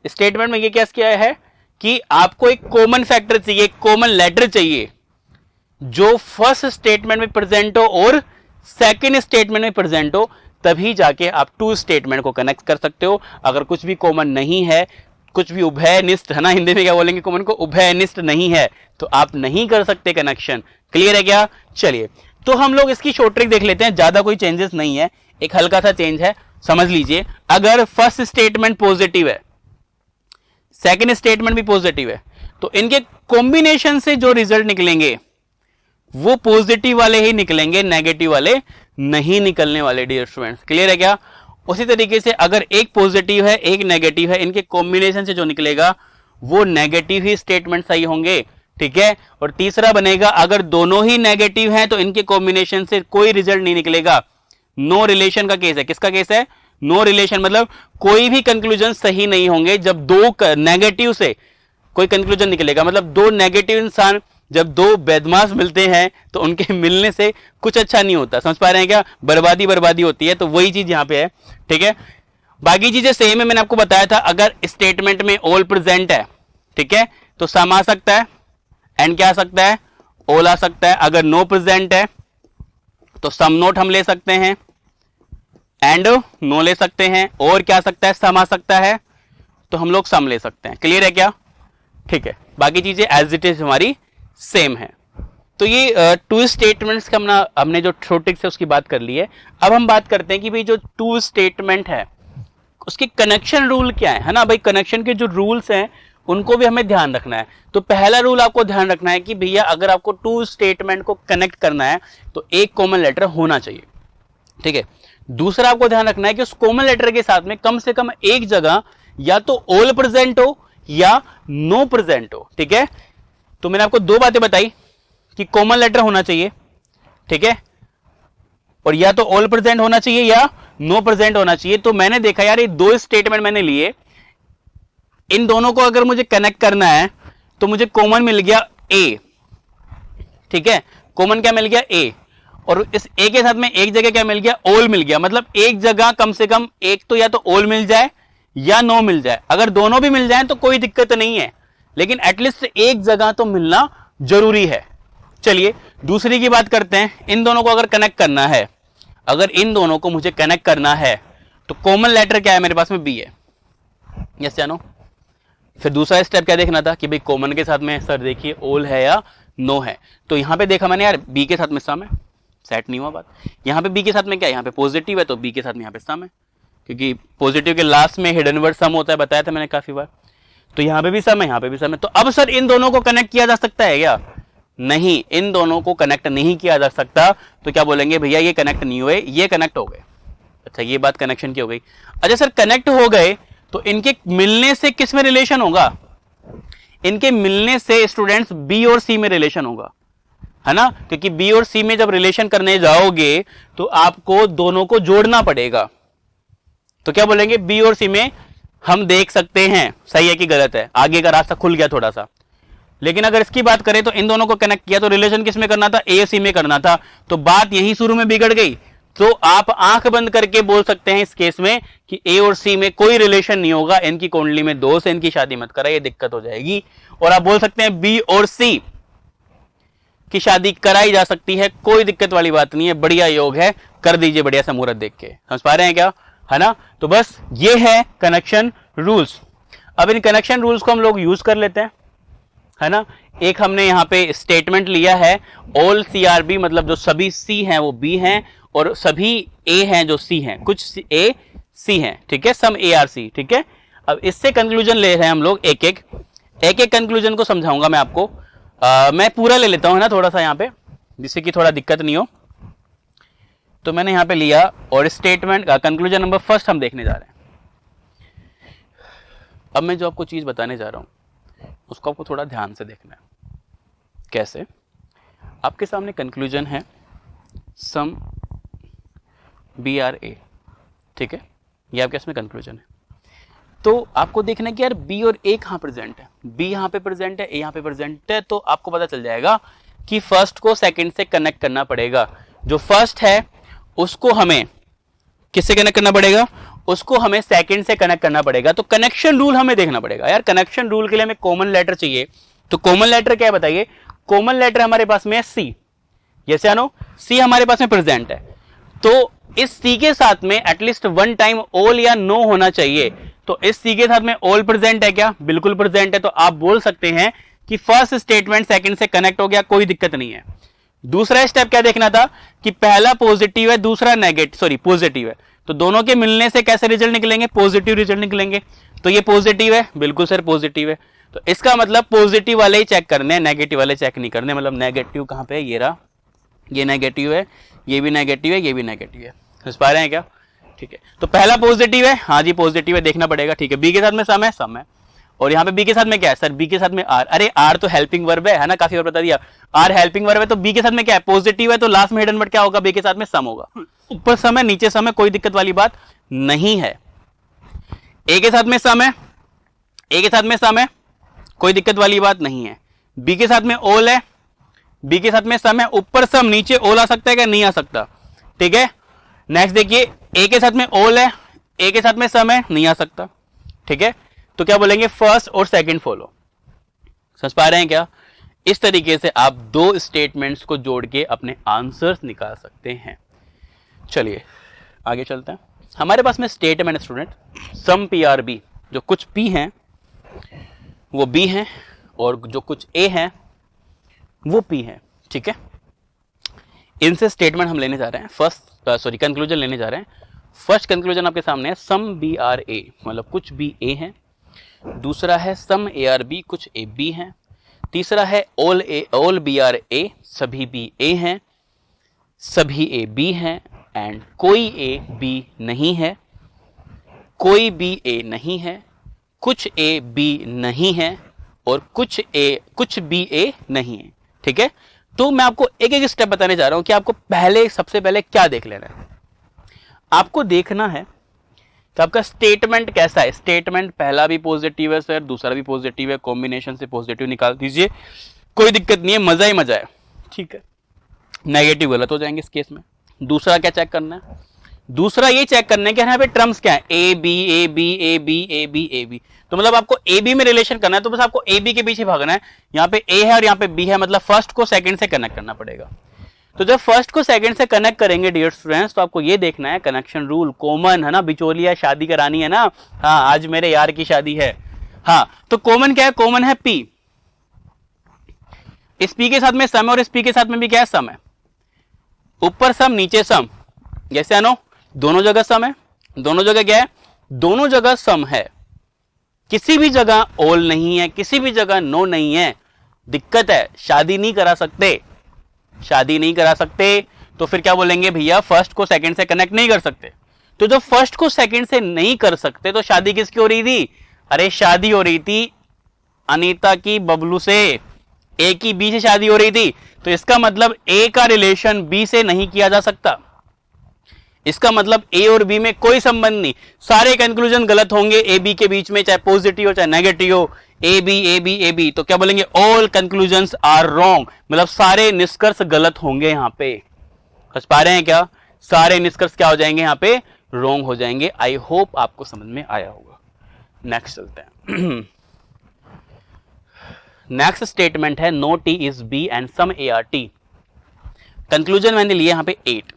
स्टेटमेंट में ये केस क्या है कि आपको एक कॉमन फैक्टर चाहिए, एक कॉमन लेटर चाहिए जो फर्स्ट स्टेटमेंट में प्रेजेंट हो और सेकंड स्टेटमेंट में प्रेजेंट हो, तभी जाके आप टू स्टेटमेंट को कनेक्ट कर सकते हो। अगर कुछ भी कॉमन नहीं है, कुछ भी उभयनिष्ठ, है ना? हिंदी में क्या बोलेंगे कॉमन को? उभयनिष्ठ नहीं है, तो आप नहीं कर सकते कनेक्शन। क्लियर है क्या? चलिए, तो हम लोग इसकी शॉर्ट ट्रिक देख लेते हैं। ज्यादा कोई चेंजेस नहीं है, एक हल्का सा चेंज है, समझ लीजिए। अगर फर्स्ट स्टेटमेंट पॉजिटिव है, सेकंड स्टेटमेंट भी पॉजिटिव है, तो इनके कॉम्बिनेशन से जो रिजल्ट निकलेंगे वो पॉजिटिव वाले ही निकलेंगे, नेगेटिव वाले नहीं निकलने वाले, डियर स्टूडेंट्स। क्लियर है क्या? उसी तरीके से अगर एक पॉजिटिव है एक नेगेटिव है, इनके कॉम्बिनेशन से जो निकलेगा वो नेगेटिव ही स्टेटमेंट सही होंगे, ठीक है? और तीसरा बनेगा, अगर दोनों ही नेगेटिव हैं तो इनके कॉम्बिनेशन से कोई रिजल्ट नहीं निकलेगा। नो रिलेशन का केस है। किसका केस है? नो रिलेशन, मतलब कोई भी कंक्लूजन सही नहीं होंगे जब 2 नेगेटिव से कोई कंक्लूजन निकलेगा। मतलब 2 नेगेटिव इंसान, जब 2 बदमाश मिलते हैं तो उनके मिलने से कुछ अच्छा नहीं होता। समझ पा रहे हैं क्या? बर्बादी बर्बादी होती है। तो वही चीज यहां पे है, ठीक है? बाकी चीजें सेम है, मैंने आपको बताया था। अगर स्टेटमेंट में ऑल प्रेजेंट है, ठीक है, तो सम आ सकता है, एंड क्या आ सकता है? ऑल आ सकता है। अगर नो प्रेजेंट है तो सम नोट हम ले सकते हैं, एंड नो ले सकते हैं, और क्या आ सकता है? सम आ सकता है, तो हम लोग सम ले सकते हैं। क्लियर है क्या? ठीक है, बाकी चीजें एज इट इज हमारी सेम है। तो ये 2 स्टेटमेंट्स का हमने जो छोटे से उसकी बात कर ली है। अब हम बात करते हैं कि भाई जो 2 स्टेटमेंट है उसके कनेक्शन रूल क्या है ना? भाई कनेक्शन के जो रूल्स हैं उनको भी हमें ध्यान रखना है। तो पहला रूल आपको ध्यान रखना है कि भैया अगर आपको 2 स्टेटमेंट को कनेक्ट करना है तो एक कॉमन लेटर होना चाहिए, ठीक है? दूसरा आपको ध्यान रखना है कि उस कॉमन लेटर के साथ में कम से कम एक जगह या तो ऑल प्रेजेंट हो या नो प्रेजेंट हो, ठीक है? तो मैंने आपको 2 बातें बताई कि कॉमन लेटर होना चाहिए, ठीक है, और या तो ऑल प्रेजेंट होना चाहिए या नो प्रेजेंट होना चाहिए। तो मैंने देखा यार ये 2 स्टेटमेंट मैंने लिए, इन दोनों को अगर मुझे कनेक्ट करना है तो मुझे कॉमन मिल गया ए, ठीक है? कॉमन क्या मिल गया? ए। और इस ए के साथ में एक जगह क्या मिल गया, ओल मिल गया। मतलब एक जगह कम से कम एक तो या तो ओल मिल जाए या नो मिल जाए। अगर दोनों भी मिल जाए तो कोई दिक्कत नहीं है, लेकिन एटलीस्ट एक जगह तो मिलना जरूरी है। चलिए दूसरी की बात करते हैं। इन दोनों को अगर कनेक्ट करना है, अगर इन दोनों को मुझे कनेक्ट करना है तो कॉमन लेटर क्या है मेरे पास में, बी है। यस या नो? फिर दूसरा स्टेप क्या देखना था कि भाई कॉमन के साथ में सर देखिए ओल है या नो है। तो यहां पे देखा मैंने यार बी के साथ में सम है, सेट नहीं हुआ बात। यहां पे बी के साथ में क्या है, यहां पे पॉजिटिव है तो बी के साथ में यहां पे सम है, क्योंकि पॉजिटिव के लास्ट में हिडन वर्ड सम होता है, बताया था मैंने काफी बार। तो यहां पे भी सम है, यहां पे भी सम है। तो अब सर इन दोनों को कनेक्ट किया जा सकता है क्या? नहीं, इन दोनों को कनेक्ट नहीं किया जा सकता। तो क्या बोलेंगे, भैया ये कनेक्ट नहीं हुए, ये कनेक्ट हो गए। अच्छा ये बात कनेक्शन की हो गई। अच्छा सर कनेक्ट हो गए तो इनके मिलने से किस में रिलेशन होगा? इनके मिलने से स्टूडेंट्स बी और सी में रिलेशन होगा, है ना, क्योंकि बी और सी में जब रिलेशन करने जाओगे तो आपको दोनों को जोड़ना पड़ेगा। तो क्या बोलेंगे, बी और सी में हम देख सकते हैं सही है कि गलत है, आगे का रास्ता खुल गया थोड़ा सा। लेकिन अगर इसकी बात करें तो इन दोनों को कनेक्ट किया तो रिलेशन किस में करना था, ए सी में करना था। तो बात यही शुरू में बिगड़ गई। तो आप आंख बंद करके बोल सकते हैं इस केस में कि ए और सी में कोई रिलेशन नहीं होगा, इनकी कुंडली में दोष है, इनकी शादी मत कराइए, दिक्कत हो जाएगी। और आप बोल सकते हैं बी और सी की शादी कराई जा सकती है, कोई दिक्कत वाली बात नहीं है, बढ़िया योग है, कर दीजिए बढ़िया सा मुहूर्त देख के। समझ पा रहे हैं क्या, है ना? तो बस ये है कनेक्शन रूल्स। अब इन कनेक्शन रूल्स को हम लोग यूज कर लेते हैं, है ना। एक हमने यहां पे स्टेटमेंट लिया है ऑल CRB, मतलब जो सभी C हैं वो B हैं और सभी A हैं जो C हैं, कुछ A C हैं, ठीक है, सम ARC, ठीक है। अब इससे कंक्लूजन ले रहे हैं हम लोग, एक एक कंक्लूजन को समझाऊंगा मैं आपको। मैं पूरा ले लेता हूं, है ना, थोड़ा सा यहाँ पे, जिससे कि थोड़ा दिक्कत नहीं हो। तो मैंने यहां पे लिया और स्टेटमेंट का कंक्लूजन नंबर फर्स्ट हम देखने जा रहे हैं। अब मैं जो आपको चीज बताने जा रहा हूं उसको आपको थोड़ा ध्यान से देखना है। कैसे? आपके सामने कंक्लूजन है सम BRA, ठीक है, ये आपके इसमें कंक्लूजन है। तो आपको देखना है कि यार B और A कहां प्रेजेंट है, B यहां पे प्रेजेंट है, A यहां पे प्रेजेंट है। तो आपको पता चल जाएगा कि फर्स्ट को सेकंड से कनेक्ट करना पड़ेगा। जो फर्स्ट है उसको हमें किससे कनेक्ट करना पड़ेगा, उसको हमें सेकंड से कनेक्ट करना पड़ेगा। तो कनेक्शन रूल हमें देखना पड़ेगा यार। कनेक्शन रूल के लिए हमें कॉमन लेटर चाहिए। तो कॉमन लेटर क्या है बताइए? कॉमन लेटर हमारे पास में है C, यस या नो? C हमारे पास में प्रेजेंट है, तो इस C के साथ में एटलीस्ट वन टाइम ऑल या नो होना चाहिए। तो इस C के साथ में ऑल प्रेजेंट है क्या? बिल्कुल प्रेजेंट है। तो आप बोल सकते हैं कि फर्स्ट स्टेटमेंट सेकंड से कनेक्ट हो गया, कोई दिक्कत नहीं है। दूसरा स्टेप क्या देखना था कि पहला पॉजिटिव है, दूसरा पॉजिटिव है। तो दोनों के मिलने से कैसे रिजल्ट निकलेंगे? पॉजिटिव रिजल्ट निकलेंगे। तो ये पॉजिटिव है, बिल्कुल सर पॉजिटिव है। तो इसका मतलब पॉजिटिव वाले ही चेक करने हैं, नेगेटिव वाले चेक नहीं करने। मतलब नेगेटिव कहां पे है, ये रहा, ये नेगेटिव है, ये भी नेगेटिव है, ये भी नेगेटिव है। समझ पा रहे हैं क्या? ठीक है। तो पहला पॉजिटिव है, हाँ जी पॉजिटिव है, देखना पड़ेगा, ठीक है। बी के साथ में सम है, और यहाँ पे बी के साथ में क्या है सर? बी के साथ में आर। अरे आर तो हेल्पिंग वर्ब है ना, काफी बार बता दिया, आर हेल्पिंग वर्ब है। तो बी के साथ में क्या है? पॉजिटिव है, तो लास्ट में हिडन वर्ड क्या होगा? बी के साथ में सम होगा। ऊपर सम है, नीचे सम है, कोई दिक्कत वाली बात नहीं है। ए के साथ में सम है, ए के साथ में सम है, कोई दिक्कत वाली बात नहीं है। बी के साथ में ओल है, बी के साथ में सम है, ऊपर सम नीचे ओल आ सकता है क्या? नहीं आ सकता, ठीक है। नेक्स्ट देखिए, ए के साथ में ओल है, ए के साथ में सम है, नहीं आ सकता, ठीक है। तो क्या बोलेंगे? फर्स्ट और सेकंड फॉलो। समझ पा रहे हैं क्या? इस तरीके से आप दो स्टेटमेंट्स को जोड़ के अपने आंसर्स निकाल सकते हैं। चलिए आगे चलते हैं। हमारे पास में स्टेटमेंट स्टूडेंट सम PRB, जो कुछ P हैं वो B हैं और जो कुछ A हैं वो P हैं, ठीक है। इनसे स्टेटमेंट हम लेने जा रहे हैं, कंक्लूजन लेने जा रहे हैं। फर्स्ट कंक्लूजन आपके सामने है सम BRA, मतलब कुछ B A हैं। दूसरा है सम ARB, कुछ A B हैं। तीसरा है ऑल BRA, सभी B A हैं, सभी A B हैं, एंड कोई A B नहीं है, कोई B A नहीं है, कुछ A B नहीं है, और कुछ B A नहीं है, ठीक है। तो मैं आपको एक एक स्टेप बताने जा रहा हूं कि आपको सबसे पहले क्या देख लेना है। आपको देखना है कि आपका स्टेटमेंट कैसा है। स्टेटमेंट पहला भी पॉजिटिव है सर, दूसरा भी पॉजिटिव है, कॉम्बिनेशन से पॉजिटिव निकाल दीजिए, कोई दिक्कत नहीं है, मजा ही मजा है, ठीक है। नेगेटिव गलत हो जाएंगे इस केस में। दूसरा क्या चेक करना है, दूसरा ये चेक करना है कि यहाँ पे टर्म्स क्या है, a b a b a b a b a b. तो मतलब आपको ए बी में रिलेशन करना है तो बस आपको ए बी के पीछे भागना है। यहाँ पे ए है और यहाँ पे बी है, मतलब फर्स्ट को सेकंड से कनेक्ट करना पड़ेगा। तो जब फर्स्ट को सेकंड से कनेक्ट करेंगे डियर स्टूडेंट्स, तो आपको ये देखना है कनेक्शन रूल कॉमन है ना, बिचौलिया शादी करानी है ना, हाँ आज मेरे यार की शादी है, हाँ तो कॉमन क्या है, कॉमन है पी। इस पी के साथ में सम है और इस पी के साथ में भी क्या है, सम है। ऊपर सम नीचे सम, जैसे आनो दोनों जगह सम है, दोनों जगह क्या है, दोनों जगह सम है। किसी भी जगह ऑल नहीं है, किसी भी जगह नो नहीं है, दिक्कत है, शादी नहीं करा सकते, शादी नहीं करा सकते। तो फिर क्या बोलेंगे, भैया फर्स्ट को सेकंड से कनेक्ट नहीं कर सकते। तो जब फर्स्ट को सेकंड से नहीं कर सकते तो शादी किसकी हो रही थी, अरे शादी हो रही थी अनीता की बबलू से, ए की बी से शादी हो रही थी। तो इसका मतलब ए का रिलेशन बी से नहीं किया जा सकता, इसका मतलब ए और बी में कोई संबंध नहीं। सारे कंक्लूजन गलत होंगे ए बी के बीच में, चाहे पॉजिटिव हो चाहे नेगेटिव हो, a b a b a b. तो क्या बोलेंगे, ऑल कंक्लूजन्स आर रॉन्ग, मतलब सारे निष्कर्ष गलत होंगे। यहां पे समझ पा रहे हैं क्या, सारे निष्कर्ष क्या हो जाएंगे, यहां पे रॉन्ग हो जाएंगे। आई होप आपको समझ में आया होगा। नेक्स्ट चलते हैं। नेक्स्ट स्टेटमेंट है no t is b and some A are t. Conclusion मैंने लिए यहां पे 8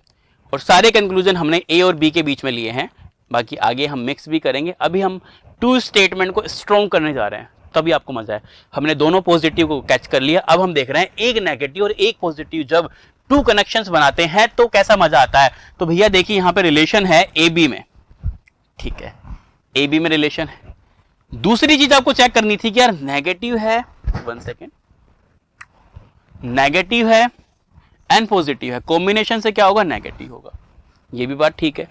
और सारे कंक्लूजन हमने ए और बी के बीच में लिए हैं, बाकी आगे हम मिक्स भी करेंगे। अभी हम 2 स्टेटमेंट को स्ट्रॉन्ग करने जा रहे हैं, तभी आपको मजा है। हमने दोनों पॉजिटिव को कैच कर लिया, अब हम देख रहे हैं एक नेगेटिव और एक पॉजिटिव जब 2 कनेक्शंस बनाते हैं तो कैसा मजा आता है। तो भैया देखिए यहां पे रिलेशन है ए बी में, ठीक है, ए बी में रिलेशन है। दूसरी चीज आपको चेक करनी थी कि यार नेगेटिव है, 1 सेकेंड, नेगेटिव है एंड पॉजिटिव है, कॉम्बिनेशन से क्या होगा, नेगेटिव होगा। ये भी बात ठीक है।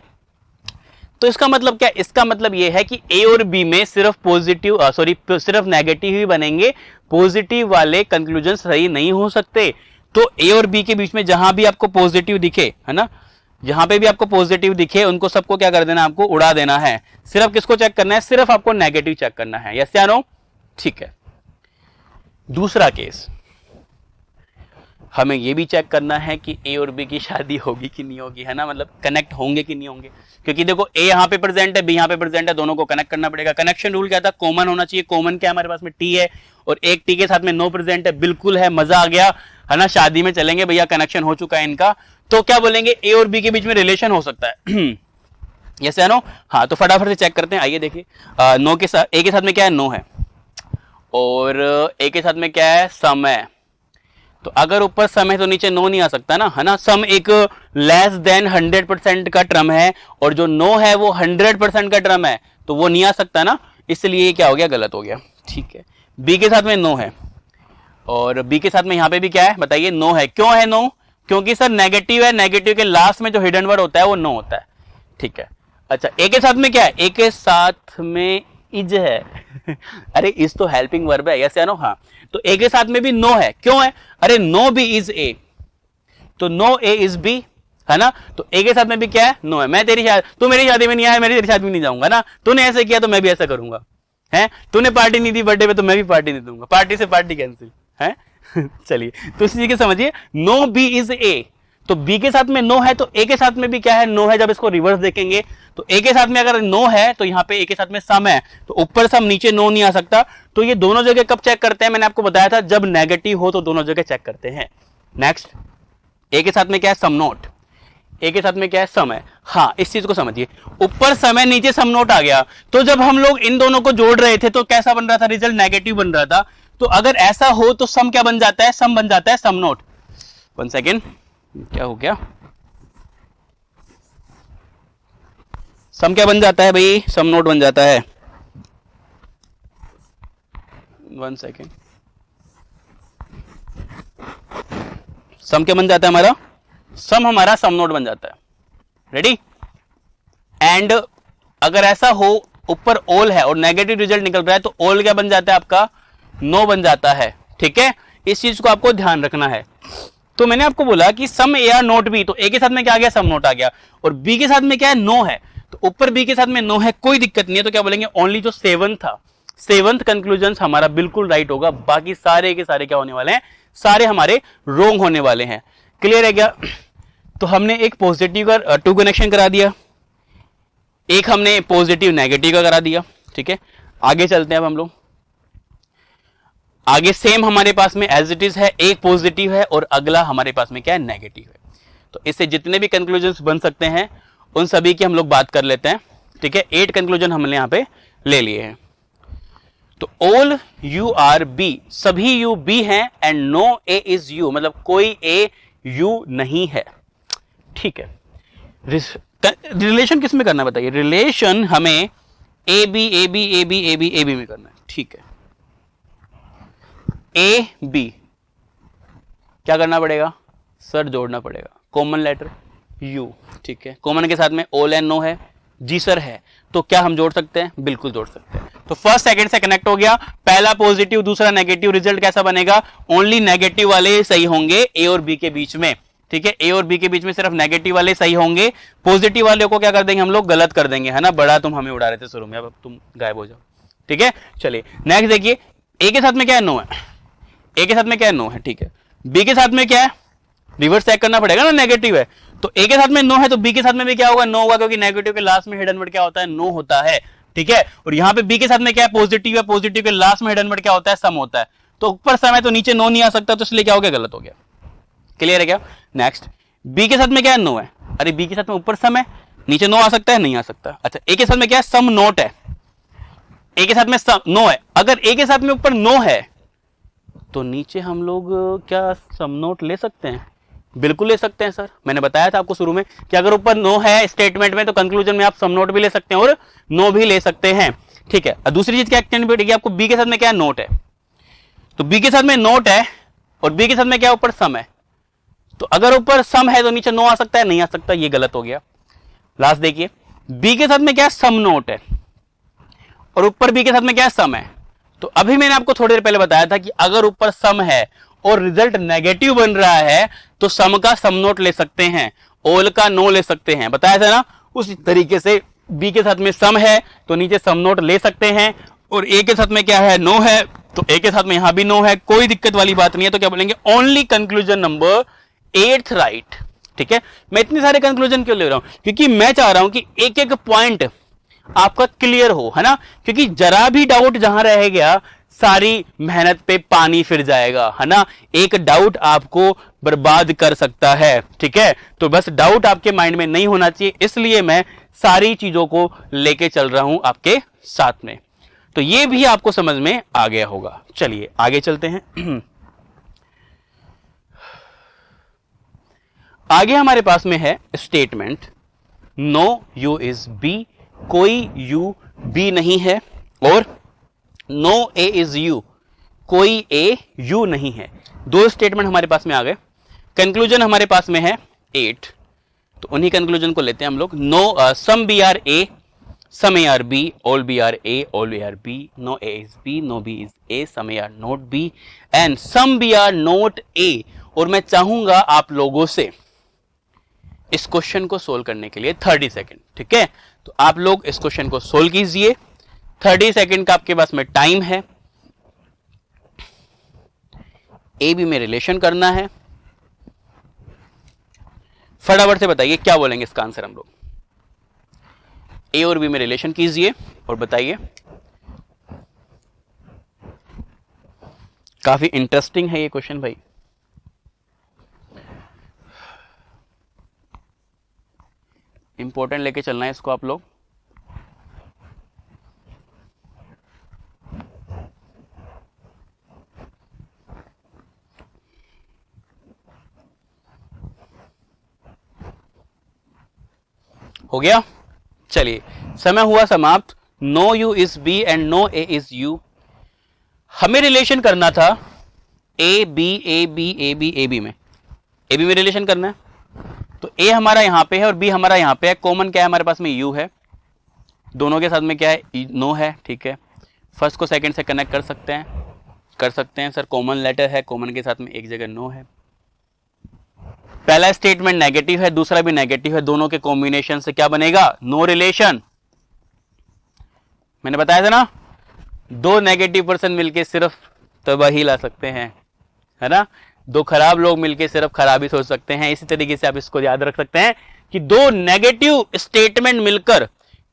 तो इसका मतलब क्या, इसका मतलब ये है कि ए और बी में सिर्फ पॉजिटिव सिर्फ नेगेटिव ही बनेंगे, पॉजिटिव वाले कंक्लूजन सही नहीं हो सकते। तो ए और बी के बीच में जहां भी आपको पॉजिटिव दिखे, है ना, जहां पे भी आपको पॉजिटिव दिखे उनको सबको क्या कर देना, आपको उड़ा देना है। सिर्फ किसको चेक करना है, सिर्फ आपको नेगेटिव चेक करना है। यस या नो, ठीक है। दूसरा केस हमें यह भी चेक करना है कि ए और बी की शादी होगी कि नहीं होगी, है ना, मतलब कनेक्ट होंगे कि नहीं होंगे। क्योंकि देखो ए यहां पे प्रेजेंट है, बी यहां पे प्रेजेंट है, दोनों को कनेक्ट करना पड़ेगा। कनेक्शन रूल क्या था, कॉमन होना चाहिए। कॉमन क्या हमारे पास में टी है और एक टी के साथ में नो प्रेजेंट है, बिल्कुल है, मजा आ गया, है ना, शादी में चलेंगे भैया, कनेक्शन हो चुका है इनका। तो क्या बोलेंगे, ए और बी के बीच में रिलेशन हो सकता है। यस या नो, हाँ तो फटाफट से चेक करते हैं। आइए देखिए, नो के साथ, ए के साथ में क्या है, नो है, और ए के साथ में क्या है, सम है। तो अगर ऊपर सम है तो नीचे नो नहीं आ सकता ना, है ना। सम एक लेस देन 100% का टर्म है और जो नो है वो 100% का टर्म है, तो वो नहीं आ सकता ना, इसलिए ये क्या हो गया, गलत हो गया, ठीक है। बी के साथ में नो है और बी के साथ में यहां पे भी क्या है, बताइए, नो है। क्यों है नो, क्योंकि सर नेगेटिव है, नेगेटिव के लास्ट में जो हिडन वर्ड होता है वो नो होता है, ठीक है। अच्छा, ए के साथ में क्या है, ए के साथ में इज है। अरे इज तो हेल्पिंग वर्ब है, यस या नो, हाँ। तो ए के साथ में भी नो है, क्यों है, अरे नो बी इज ए, तो नो ए इज बी, है ना। तो ए के साथ में भी क्या है, नो है। मैं तेरी शादी, तू मेरी शादी में नहीं आया, मेरी तेरी शादी में नहीं जाऊंगा ना, तूने ऐसे किया तो मैं भी ऐसा करूंगा, है। तूने पार्टी नहीं दी बर्थडे पे तो मैं भी पार्टी नहीं दूंगा, पार्टी से पार्टी कैंसिल, है। चलिए, तो इसी के समझिए, नो बी इज ए, तो बी के साथ में नो है तो ए के साथ में भी क्या है, नो है। जब इसको रिवर्स देखेंगे तो ए के साथ में अगर नो है तो यहां पे ए के साथ में सम है, तो ऊपर सम नीचे नो नहीं आ सकता। तो ये दोनों जगह कब चेक करते हैं, मैंने आपको बताया था, जब नेगेटिव हो तो दोनों जगह चेक करते हैं। नेक्स्ट, ए के साथ में क्या है, सम नोट, ए के साथ में क्या है, सम है। हाँ, इस चीज को समझिए, ऊपर सम है नीचे सम नोट आ गया, तो जब हम लोग इन दोनों को जोड़ रहे थे तो कैसा बन रहा था, रिजल्ट नेगेटिव बन रहा था। तो अगर ऐसा हो तो सम क्या बन जाता है, सम बन जाता है सम नोट। 1 सेकेंड, क्या हो गया, सम क्या बन जाता है भाई, सम नोट बन जाता है। 1 सेकेंड, सम क्या बन जाता है हमारा, सम हमारा सम नोट बन जाता है। रेडी, एंड अगर ऐसा हो ऊपर ऑल है और नेगेटिव रिजल्ट निकल रहा है तो ऑल क्या बन जाता है आपका, नो बन जाता है, ठीक है। इस चीज को आपको ध्यान रखना है। तो मैंने आपको बोला कि सम ए आर नोट बी, तो ए के साथ में क्या आ गया, सम नोट आ गया, और बी के साथ में क्या है, नो है, तो ऊपर बी के साथ में नो है, कोई दिक्कत नहीं है। तो क्या बोलेंगे, ओनली जो 7th था, 7th कंक्लूजन हमारा बिल्कुल राइट होगा, बाकी सारे के सारे क्या होने वाले हैं, सारे हमारे रोंग होने वाले हैं। क्लियर है क्या? तो हमने एक पॉजिटिव का टू कनेक्शन करा दिया, एक हमने पॉजिटिव नेगेटिव का करा दिया, ठीक है। आगे चलते हैं अब हम लोग आगे। सेम हमारे पास में एज इट इज है, एक पॉजिटिव है और अगला हमारे पास में क्या है, नेगेटिव है। तो इससे जितने भी कंक्लूजन्स बन सकते हैं उन सभी की हम लोग बात कर लेते हैं, ठीक है। 8 कंक्लूजन हमने यहां पे ले लिए हैं। तो ऑल यू आर बी, सभी यू बी हैं and no a is u, मतलब कोई ए यू नहीं है, ठीक है। रिलेशन किस में करना है बताइए? रिलेशन हमें a b a b a b a b a b में करना है, ठीक है। ए बी क्या करना पड़ेगा सर? जोड़ना पड़ेगा, कॉमन लेटर यू, ठीक है। कॉमन के साथ में ऑल एंड नो है, जी सर है, तो क्या हम जोड़ सकते हैं? बिल्कुल जोड़ सकते हैं। तो फर्स्ट सेकंड से कनेक्ट हो गया, पहला पॉजिटिव दूसरा नेगेटिव, रिजल्ट कैसा बनेगा? ओनली नेगेटिव वाले सही होंगे ए और बी के बीच में, ठीक है। ए और बी के बीच में सिर्फ नेगेटिव वाले सही होंगे, पॉजिटिव वाले को क्या कर देंगे हम लोग? गलत कर देंगे, है ना। बड़ा तुम हमें उड़ा रहे थे शुरू में, अब तुम गायब हो जाओ, ठीक है। चलिए नेक्स्ट देखिए, ए के साथ में क्या है? नो है। ए के साथ में क्या है? नो है, ठीक है। बी के साथ में क्या है? रिवर्स चेक करना पड़ेगा ना, नेगेटिव है। तो ए के साथ में नो है, तो बी के साथ में भी क्या होगा? नो होगा, क्योंकि नेगेटिव के लास्ट में हिडन वर्ड क्या होता है? नो होता है, ठीक है। और यहां पे बी के साथ में क्या है? पॉजिटिव है, पॉजिटिव के लास्ट में हिडन वर्ड क्या होता है? सम होता है। तो ऊपर सम है तो नीचे नो नहीं आ सकता, तो इसलिए क्या हो गया? गलत हो गया। क्लियर है क्या? नेक्स्ट, बी के साथ में क्या है? नो है। अरे बी के साथ में ऊपर सम है, नीचे नो आ सकता है? नहीं आ सकता। अच्छा, ए के साथ में क्या है? सम नोट है। ए के साथ में सम नो है, अगर ए के साथ में ऊपर नो है तो नीचे हम लोग क्या सम नोट ले सकते हैं? बिल्कुल ले सकते हैं सर। मैंने बताया था आपको शुरू में कि अगर ऊपर नो है स्टेटमेंट में तो कंक्लूजन में आप सम नोट भी ले सकते हैं और नो भी ले सकते हैं, ठीक है। दूसरी चीज क्या एक्टिविटी, आपको बी के साथ में क्या है? नोट है। तो बी के साथ में नोट है और बी के साथ में क्या ऊपर सम है, तो अगर ऊपर सम है तो नीचे नो आ सकता है? नहीं आ सकता, ये गलत हो गया। लास्ट देखिए, बी के साथ में क्या है? सम नोट है और ऊपर बी के साथ में क्या है? सम है। तो अभी मैंने आपको थोड़ी देर पहले बताया था कि अगर ऊपर सम है और रिजल्ट नेगेटिव बन रहा है तो सम का सम नोट ले सकते हैं, ऑल का नो ले सकते हैं, बताया था ना। उसी तरीके से बी के साथ में सम है तो नीचे सम नोट ले सकते हैं, और ए के साथ में क्या है? नो है, तो ए के साथ में यहां भी नो है, कोई दिक्कत वाली बात नहीं है। तो क्या बोलेंगे? ओनली कंक्लूजन नंबर 8 राइट, ठीक है। मैं इतने सारे कंक्लूजन क्यों ले रहा हूं? क्योंकि मैं चाह रहा हूं कि एक एक पॉइंट आपका क्लियर हो, है ना। क्योंकि जरा भी डाउट जहां रह गया सारी मेहनत पे पानी फिर जाएगा, है ना। एक डाउट आपको बर्बाद कर सकता है, ठीक है। तो बस डाउट आपके माइंड में नहीं होना चाहिए, इसलिए मैं सारी चीजों को लेके चल रहा हूं आपके साथ में। तो ये भी आपको समझ में आ गया होगा। चलिए आगे चलते हैं। आगे हमारे पास में है statement no u is b, कोई यू बी नहीं है, और नो ए इज यू, कोई ए यू नहीं है। दो स्टेटमेंट हमारे पास में आ गए। कंक्लूजन हमारे पास में है 8, तो उन्हीं कंक्लूजन को लेते हैं हम लोग। No some b are a, some A are b, all b are a, all A are b, no a is b, no b is a, some A are not b and some b are not a. और मैं चाहूंगा आप लोगों से इस question को solve करने के लिए 30 सेकंड, ठीक है। तो आप लोग इस क्वेश्चन को सोल्व कीजिए, 30 सेकंड का आपके पास में टाइम है। ए बी में रिलेशन करना है, फटाफट से बताइए क्या बोलेंगे इसका आंसर हम लोग। ए और बी में रिलेशन कीजिए और बताइए। काफी इंटरेस्टिंग है ये क्वेश्चन भाई। इंपॉर्टेंट लेके चलना है इसको आप लोग। हो गया? चलिए समय हुआ समाप्त। No u is b and no a is u. हमें रिलेशन करना था a b a b a b a b में, ए बी में रिलेशन करना है। तो ए हमारा यहां पे है और बी हमारा यहां पे है। कॉमन क्या है हमारे पास में? यू है। दोनों के साथ में क्या है? नो है, ठीक है। फर्स्ट को सेकंड से कनेक्ट कर सकते हैं, कर सकते हैं सर। कॉमन लेटर है, कॉमन के साथ में एक जगह नो है। पहला स्टेटमेंट नेगेटिव है, दूसरा भी नेगेटिव है, दोनों के कॉम्बिनेशन से क्या बनेगा? No relation. मैंने बताया था ना, दो नेगेटिव पर्सन मिलके सिर्फ तबाही ला सकते हैं, है ना। दो खराब लोग मिलकर सिर्फ खराबी सोच सकते हैं। इसी तरीके से आप इसको याद रख सकते हैं कि दो नेगेटिव स्टेटमेंट मिलकर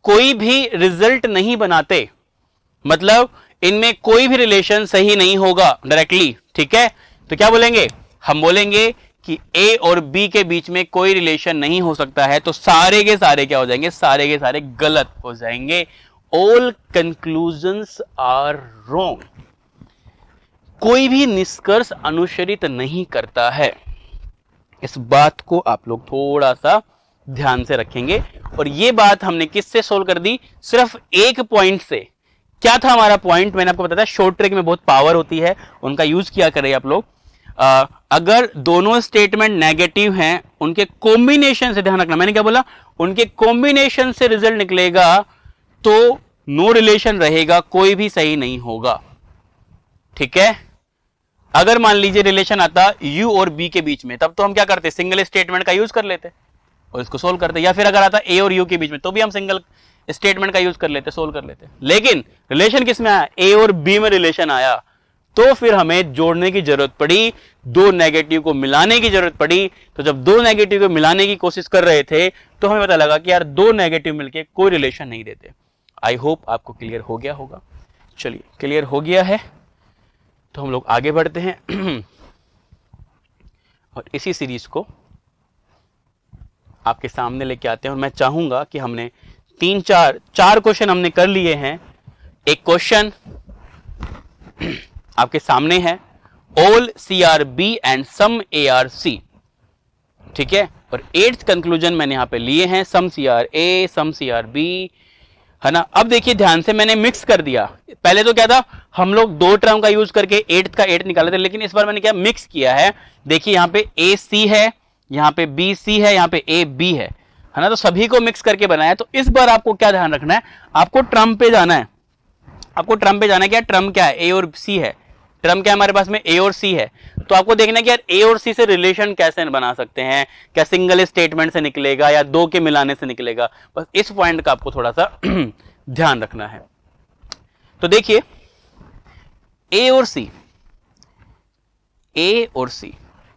कोई भी रिजल्ट नहीं बनाते, मतलब इनमें कोई भी रिलेशन सही नहीं होगा डायरेक्टली, ठीक है। तो क्या बोलेंगे, हम बोलेंगे कि ए और बी के बीच में कोई रिलेशन नहीं हो सकता है, तो सारे के सारे क्या हो जाएंगे, सारे के सारे गलत हो जाएंगे। ऑल कंक्लूजन्स आर रॉन्ग, कोई भी निष्कर्ष अनुसरित नहीं करता है। इस बात को आप लोग थोड़ा सा ध्यान से रखेंगे। और ये बात हमने किससे सोल्व कर दी, सिर्फ एक पॉइंट से। क्या था हमारा पॉइंट, मैंने आपको बताया शॉर्ट ट्रिक में बहुत पावर होती है, उनका यूज किया करें आप लोग। अगर दोनों स्टेटमेंट नेगेटिव हैं, उनके कॉम्बिनेशन से, ध्यान रखना मैंने क्या बोला, उनके कॉम्बिनेशन से रिजल्ट निकलेगा तो नो रिलेशन रहेगा, कोई भी सही नहीं होगा, ठीक है। अगर मान लीजिए रिलेशन आता यू और बी के बीच में, तब तो हम क्या करते, सिंगल स्टेटमेंट का यूज कर लेते और इसको सोल्व करते। या फिर अगर आता ए और यू के बीच में, तो भी हम सिंगल स्टेटमेंट का यूज कर लेते, सोल्व कर लेते। लेकिन रिलेशन किस में आया, ए और बी में रिलेशन आया, तो फिर हमें जोड़ने की जरूरत पड़ी, दो नेगेटिव को मिलाने की जरूरत पड़ी। तो जब दो नेगेटिव को मिलाने की कोशिश कर रहे थे तो हमें पता लगा कि यार दो नेगेटिव मिलके कोई रिलेशन नहीं देते। आई होप आपको क्लियर हो गया होगा। चलिए, क्लियर हो गया है तो हम लोग आगे बढ़ते हैं और इसी सीरीज को आपके सामने लेके आते हैं। और मैं चाहूंगा कि हमने चार क्वेश्चन हमने कर लिए हैं। एक क्वेश्चन आपके सामने है, all CRB and some ARC, ठीक है। और 8th कंक्लूजन मैंने यहां पे लिए हैं, सम CRA सम CRB, है ना। अब देखिए ध्यान से, मैंने मिक्स कर दिया। पहले तो क्या था, हम लोग दो टर्म का यूज करके 8th का 8 निकाले थे, लेकिन इस बार मैंने क्या मिक्स किया है। देखिए यहां पे AC है, यहां पे BC है, यहां पे AB है ना। तो सभी को मिक्स करके बनाया। तो इस बार आपको क्या ध्यान रखना है, आपको ट्रम पे जाना है। आपको ट्रम पे जाना है। क्या ट्रम क्या है, A और C है। ट्रम क्या हमारे पास में, A और C है। तो आपको देखना है कि यार A और C से रिलेशन कैसे बना सकते हैं, क्या सिंगल स्टेटमेंट से निकलेगा या दो के मिलाने से निकलेगा। बस इस पॉइंट का आपको थोड़ा सा ध्यान रखना है। तो देखिए A और C, A और C,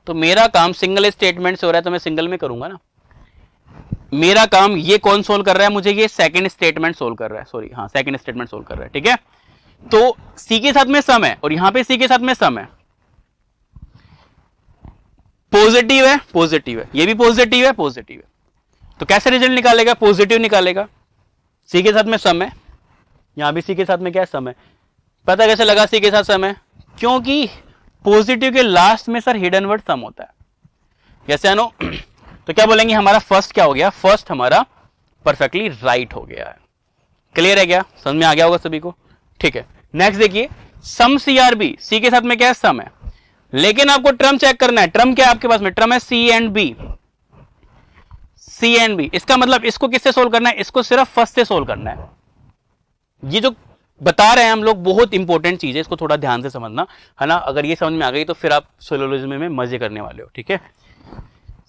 तो मेरा काम सिंगल स्टेटमेंट से हो रहा है तो मैं सिंगल में करूंगा ना। मेरा काम ये कौन सोल्व कर रहा है, मुझे ये सेकंड स्टेटमेंट सोल्व कर रहा है, सॉरी हाँ सेकंड स्टेटमेंट सोल्व कर रहा है, ठीक है। तो C के साथ में सम है और यहां पे C के साथ में सम है, पॉजिटिव है, पॉजिटिव है, ये भी पॉजिटिव है, पॉजिटिव है। तो कैसे रिजल्ट निकालेगा, पॉजिटिव निकालेगा। C के साथ में सम है, यहां भी C के साथ में क्या है, सम है। पता कैसे लगा C के साथ सम है, क्योंकि पॉजिटिव के लास्ट में सर हिडन वर्ड सम होता है, यस या नो। तो क्या बोलेंगे, हमारा फर्स्ट क्या हो गया, फर्स्ट हमारा परफेक्टली राइट हो गया है। क्लियर है क्या, समझ में आ गया होगा सभी को, ठीक है। नेक्स्ट देखिए, सम CRB, C के साथ में क्या है, सम है, लेकिन आपको ट्रम चेक करना है। ट्रम क्या है आपके पास में, ट्रम है C and B, C and B। इसका मतलब इसको किससे सोल्व करना है, इसको सिर्फ फर्स्ट से सोल्व करना है। ये जो बता रहे हैं हम लोग बहुत इंपॉर्टेंट चीज है, इसको थोड़ा ध्यान से समझना, है ना। अगर ये समझ में आ गई तो फिर आप सोलोलॉजिज्म में मजे करने वाले हो, ठीक है।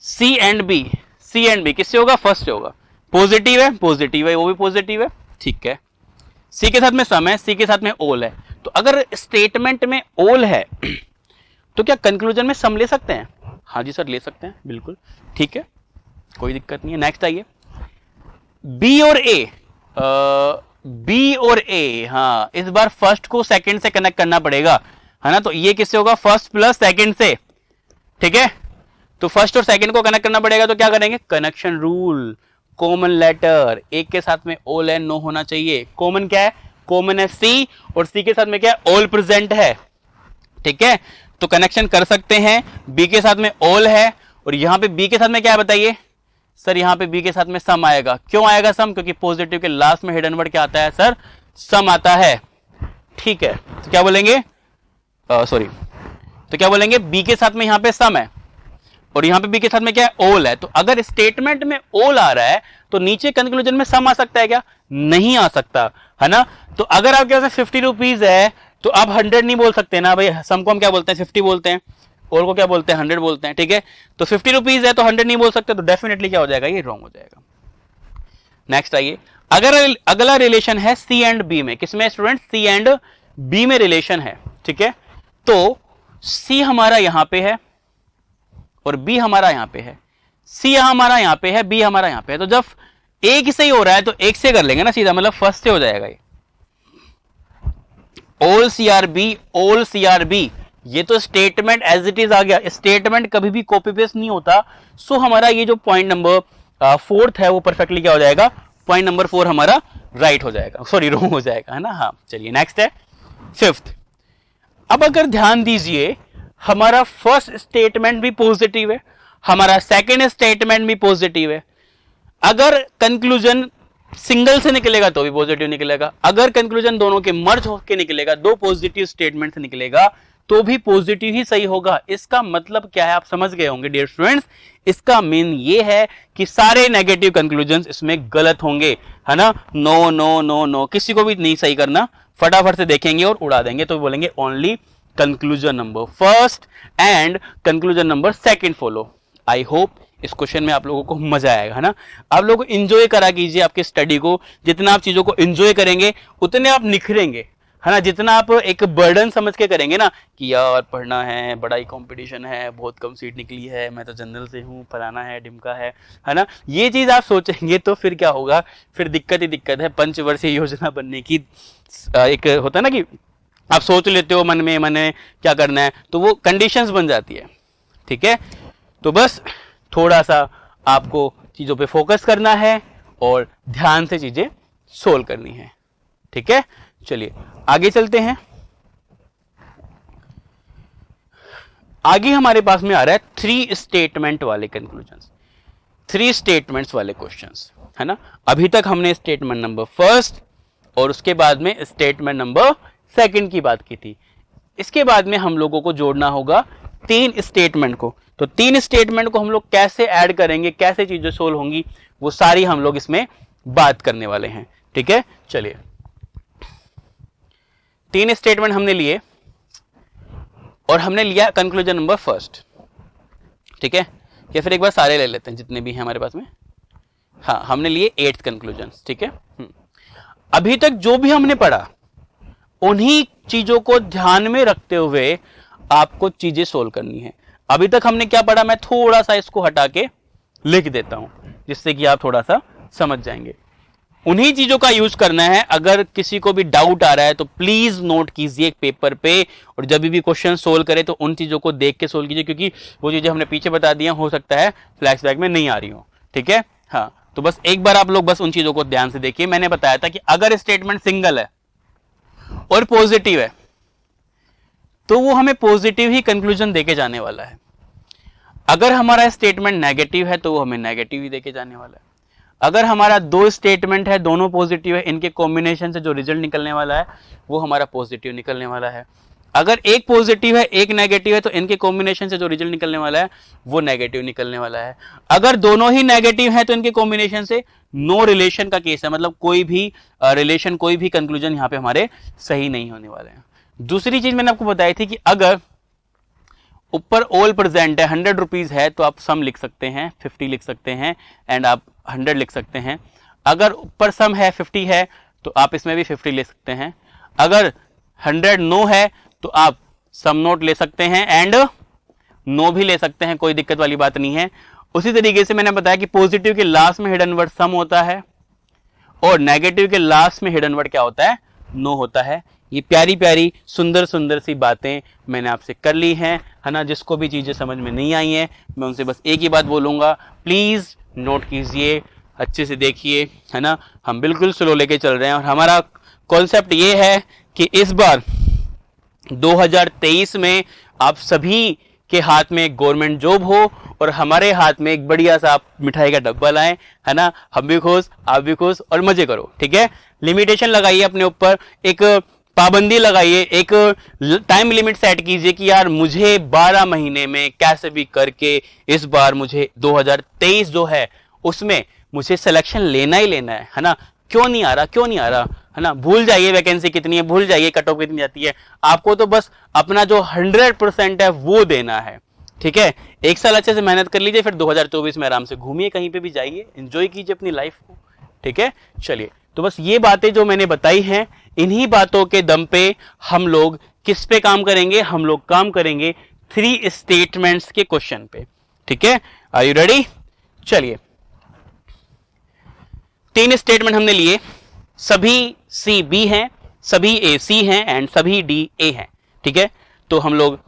C and B, C and B किससे होगा, फर्स्ट से होगा। पॉजिटिव है, पॉजिटिव है, वो भी पॉजिटिव है, ठीक है। C के साथ में सम है, C के साथ में ऑल है। तो अगर स्टेटमेंट में ऑल है तो क्या कंक्लूजन में सम ले सकते हैं, हाँ जी सर ले सकते हैं, बिल्कुल ठीक है, कोई दिक्कत नहीं है। नेक्स्ट आइए, B और A, B और A, हाँ इस बार फर्स्ट को सेकंड से कनेक्ट करना पड़ेगा, है ना। तो ये किससे होगा, फर्स्ट प्लस सेकंड से, ठीक है। तो फर्स्ट और सेकंड को कनेक्ट करना पड़ेगा, तो क्या करेंगे, कनेक्शन रूल, कॉमन लेटर, एक के साथ में ऑल एंड नो होना चाहिए। कॉमन क्या है, कॉमन है C, और C के साथ में क्या है, ऑल प्रेजेंट है, ठीक है। तो कनेक्शन कर सकते हैं। B के साथ में ऑल है और यहां पे B के साथ में क्या है बताइए सर, यहां पे B के साथ में सम आएगा। क्यों आएगा सम, क्योंकि पॉजिटिव के लास्ट में हिडन वर्ड क्या आता है सर, सम आता है, ठीक है। तो क्या बोलेंगे, सॉरी, तो क्या बोलेंगे, B के साथ में यहां पे सम है और यहां पे B के साथ में क्या है, ऑल है। तो अगर स्टेटमेंट में ऑल आ रहा है तो नीचे कंक्लूजन में सम आ सकता है क्या, नहीं आ सकता, है ना। तो अगर आपके पास 50 रुपीज है तो आप 100 नहीं बोल सकते ना भाई, सम को हम क्या बोलते हैं, 50 बोलते हैं, ऑल को क्या बोलते हैं, 100 बोलते हैं, ठीक है। तो 50 रुपीज है तो 100 नहीं बोल सकते, तो डेफिनेटली क्या हो जाएगा, ये रॉन्ग हो जाएगा। नेक्स्ट आइए, अगर अगला रिलेशन है C एंड B में, किसमें स्टूडेंट, C एंड B में रिलेशन है, ठीक है। तो C हमारा यहां पे है और बी हमारा यहां पे है, सी हमारा यहां पे है, बी हमारा यहां पे है। तो जब एक ही सही हो रहा है तो एक से कर लेंगे ना सीधा, मतलब फर्स्ट से हो जाएगा ये। ऑल सी आर बी, ये तो स्टेटमेंट एज इट इज आ गया। स्टेटमेंट कभी भी कॉपी पेस्ट नहीं होता। सो हमारा ये जो पॉइंट नंबर 4 है वो परफेक्टली क्या हो जाएगा, पॉइंट नंबर 4 हमारा राइट हो जाएगा, सॉरी रॉन्ग हो जाएगा, है ना। हाँ चलिए नेक्स्ट है 5th। अब अगर ध्यान दीजिए, हमारा फर्स्ट स्टेटमेंट भी पॉजिटिव है, हमारा सेकंड स्टेटमेंट भी पॉजिटिव है। अगर कंक्लूजन सिंगल से निकलेगा तो भी पॉजिटिव निकलेगा, अगर कंक्लूजन दोनों के मर्ज होकर निकलेगा, दो पॉजिटिव स्टेटमेंट से निकलेगा तो भी पॉजिटिव ही सही होगा। इसका मतलब क्या है आप समझ गए होंगे डियर स्टूडेंट्स। इसका मीन ये है कि सारे नेगेटिव कंक्लूजन इसमें गलत होंगे, है ना। नो नो नो नो, किसी को भी नहीं सही करना, फटाफट से देखेंगे और उड़ा देंगे। तो बोलेंगे only conclusion number first and conclusion number second follow. I hope इस क्वेश्चन में आप लोगों को मजा आएगा, है ना। आप लोगों को एंजॉय करा कीजिए आपके स्टडी को। जितना आप चीजों को एंजॉय करेंगे उतने आप निखरेंगे, है ना। जितना आप एक बर्डन समझ के करेंगे ना कि यार पढ़ना है, बड़ा ही कंपटीशन है, बहुत कम सीट निकली है, मैं तो जनरल से हूँ, फलाना है, ढिमका है ना, ये चीज आप सोचेंगे तो फिर क्या होगा, फिर दिक्कत ही दिक्कत है। पंचवर्षीय योजना बनने की एक होता है ना कि आप सोच लेते हो मन में क्या करना है, तो वो कंडीशंस बन जाती है, ठीक है। तो बस थोड़ा सा आपको चीजों पे फोकस करना है और ध्यान से चीजें सोल्व करनी है, ठीक है। चलिए आगे चलते हैं। आगे हमारे पास में आ रहा है 3 स्टेटमेंट वाले कंक्लूजन्स, 3 स्टेटमेंट्स वाले क्वेश्चंस, है ना। अभी तक हमने स्टेटमेंट नंबर फर्स्ट और उसके बाद में स्टेटमेंट नंबर सेकंड की बात की थी। इसके बाद में हम लोगों को जोड़ना होगा 3 स्टेटमेंट को। तो 3 स्टेटमेंट को हम लोग कैसे ऐड करेंगे, कैसे चीजें सोल्व होंगी, वो सारी हम लोग इसमें बात करने वाले हैं, ठीक है। चलिए 3 स्टेटमेंट हमने लिए और हमने लिया कंक्लूजन नंबर फर्स्ट, ठीक है। या फिर एक बार सारे ले लेते हैं जितने भी हैं हमारे पास में। हाँ हमने लिए 8th कंक्लूजन, ठीक है। अभी तक जो भी हमने पढ़ा उन्हीं चीजों को ध्यान में रखते हुए आपको चीजें सोल्व करनी है। अभी तक हमने क्या पढ़ा, मैं थोड़ा सा इसको हटा के लिख देता हूं जिससे कि आप थोड़ा सा समझ जाएंगे। उन्हीं चीजों का यूज करना है। अगर किसी को भी डाउट आ रहा है तो प्लीज नोट कीजिए एक पेपर पे, और जब भी क्वेश्चन सोल्व करें तो उन चीजों को देख के सोल्व कीजिए, क्योंकि वो चीजें हमने पीछे बता दी हो सकता है फ्लैशबैक में नहीं आ रही हो, ठीक है। हाँ तो बस एक बार आप लोग बस उन चीजों को ध्यान से देखिए। मैंने बताया था कि अगर स्टेटमेंट सिंगल है और पॉजिटिव है तो वो हमें पॉजिटिव ही कंक्लूजन देके जाने वाला है। अगर हमारा स्टेटमेंट नेगेटिव है तो वो हमें नेगेटिव ही देके जाने वाला है। अगर हमारा 2 स्टेटमेंट है, दोनों पॉजिटिव है, इनके कॉम्बिनेशन से जो रिजल्ट निकलने वाला है वो हमारा पॉजिटिव निकलने वाला है। अगर एक पॉजिटिव है एक नेगेटिव है तो इनके कॉम्बिनेशन से जो रिजल्ट निकलने वाला है वो नेगेटिव निकलने वाला है। अगर दोनों ही नेगेटिव है तो इनके कॉम्बिनेशन से नो रिलेशन का केस है, मतलब कोई भी रिलेशन, कोई भी कंक्लूजन यहाँ पे हमारे सही नहीं होने वाले हैं। दूसरी चीज मैंने आपको बताई थी कि अगर ऊपर ऑल प्रेजेंट है, 100 रुपीज है, तो आप सम लिख सकते हैं, 50 लिख सकते हैं एंड आप 100 लिख सकते हैं। अगर ऊपर सम है 50 है तो आप इसमें भी 50 ले सकते हैं। अगर 100 नो है तो आप सम नोट ले सकते हैं एंड नो भी ले सकते हैं, कोई दिक्कत वाली बात नहीं है। उसी तरीके से मैंने बताया कि पॉजिटिव के लास्ट में हिडन वर्ड सम होता है और नेगेटिव के लास्ट में हिडन वर्ड क्या होता है, नो होता है। ये प्यारी प्यारी सुंदर सुंदर सी बातें मैंने आपसे कर ली हैं, है ना। जिसको भी चीजें समझ में नहीं आई हैं मैं उनसे बस एक ही बात बोलूंगा, प्लीज नोट कीजिए, अच्छे से देखिए, है ना। हम बिल्कुल स्लो लेके चल रहे हैं और हमारा कॉन्सेप्ट ये है कि इस बार 2023 में आप सभी के हाथ में एक गवर्नमेंट जॉब हो और हमारे हाथ में एक बढ़िया सा आप मिठाई का डब्बा लाएं, है ना। हम भी खुश, आप भी खुश और मजे करो, ठीक है। लिमिटेशन लगाइए अपने ऊपर, एक पाबंदी लगाइए, एक टाइम लिमिट सेट कीजिए कि यार मुझे 12 महीने में कैसे भी करके इस बार मुझे 2023 जो है उसमें मुझे सिलेक्शन लेना ही लेना है ना। क्यों नहीं आ रहा, है ना। भूल जाइए वैकेंसी कितनी है, भूल जाइए कट ऑफ कितनी जाती है, आपको तो बस अपना जो 100% है वो देना है, ठीक है। एक साल अच्छे से मेहनत कर लीजिए, फिर 2024 में आराम से घूमिए, कहीं पे भी जाइए, एंजॉय कीजिए अपनी लाइफ को, ठीक है। चलिए तो बस ये बातें जो मैंने बताई हैं, इन्हीं बातों के दम पे हम लोग किस पे काम करेंगे, हम लोग काम करेंगे 3 स्टेटमेंट्स के क्वेश्चन पे। ठीक है, आर यू रेडी? चलिए, 3 स्टेटमेंट हमने लिए, सभी सी बी हैं, सभी ए सी हैं एंड सभी डी ए हैं। ठीक है, तो हम लोग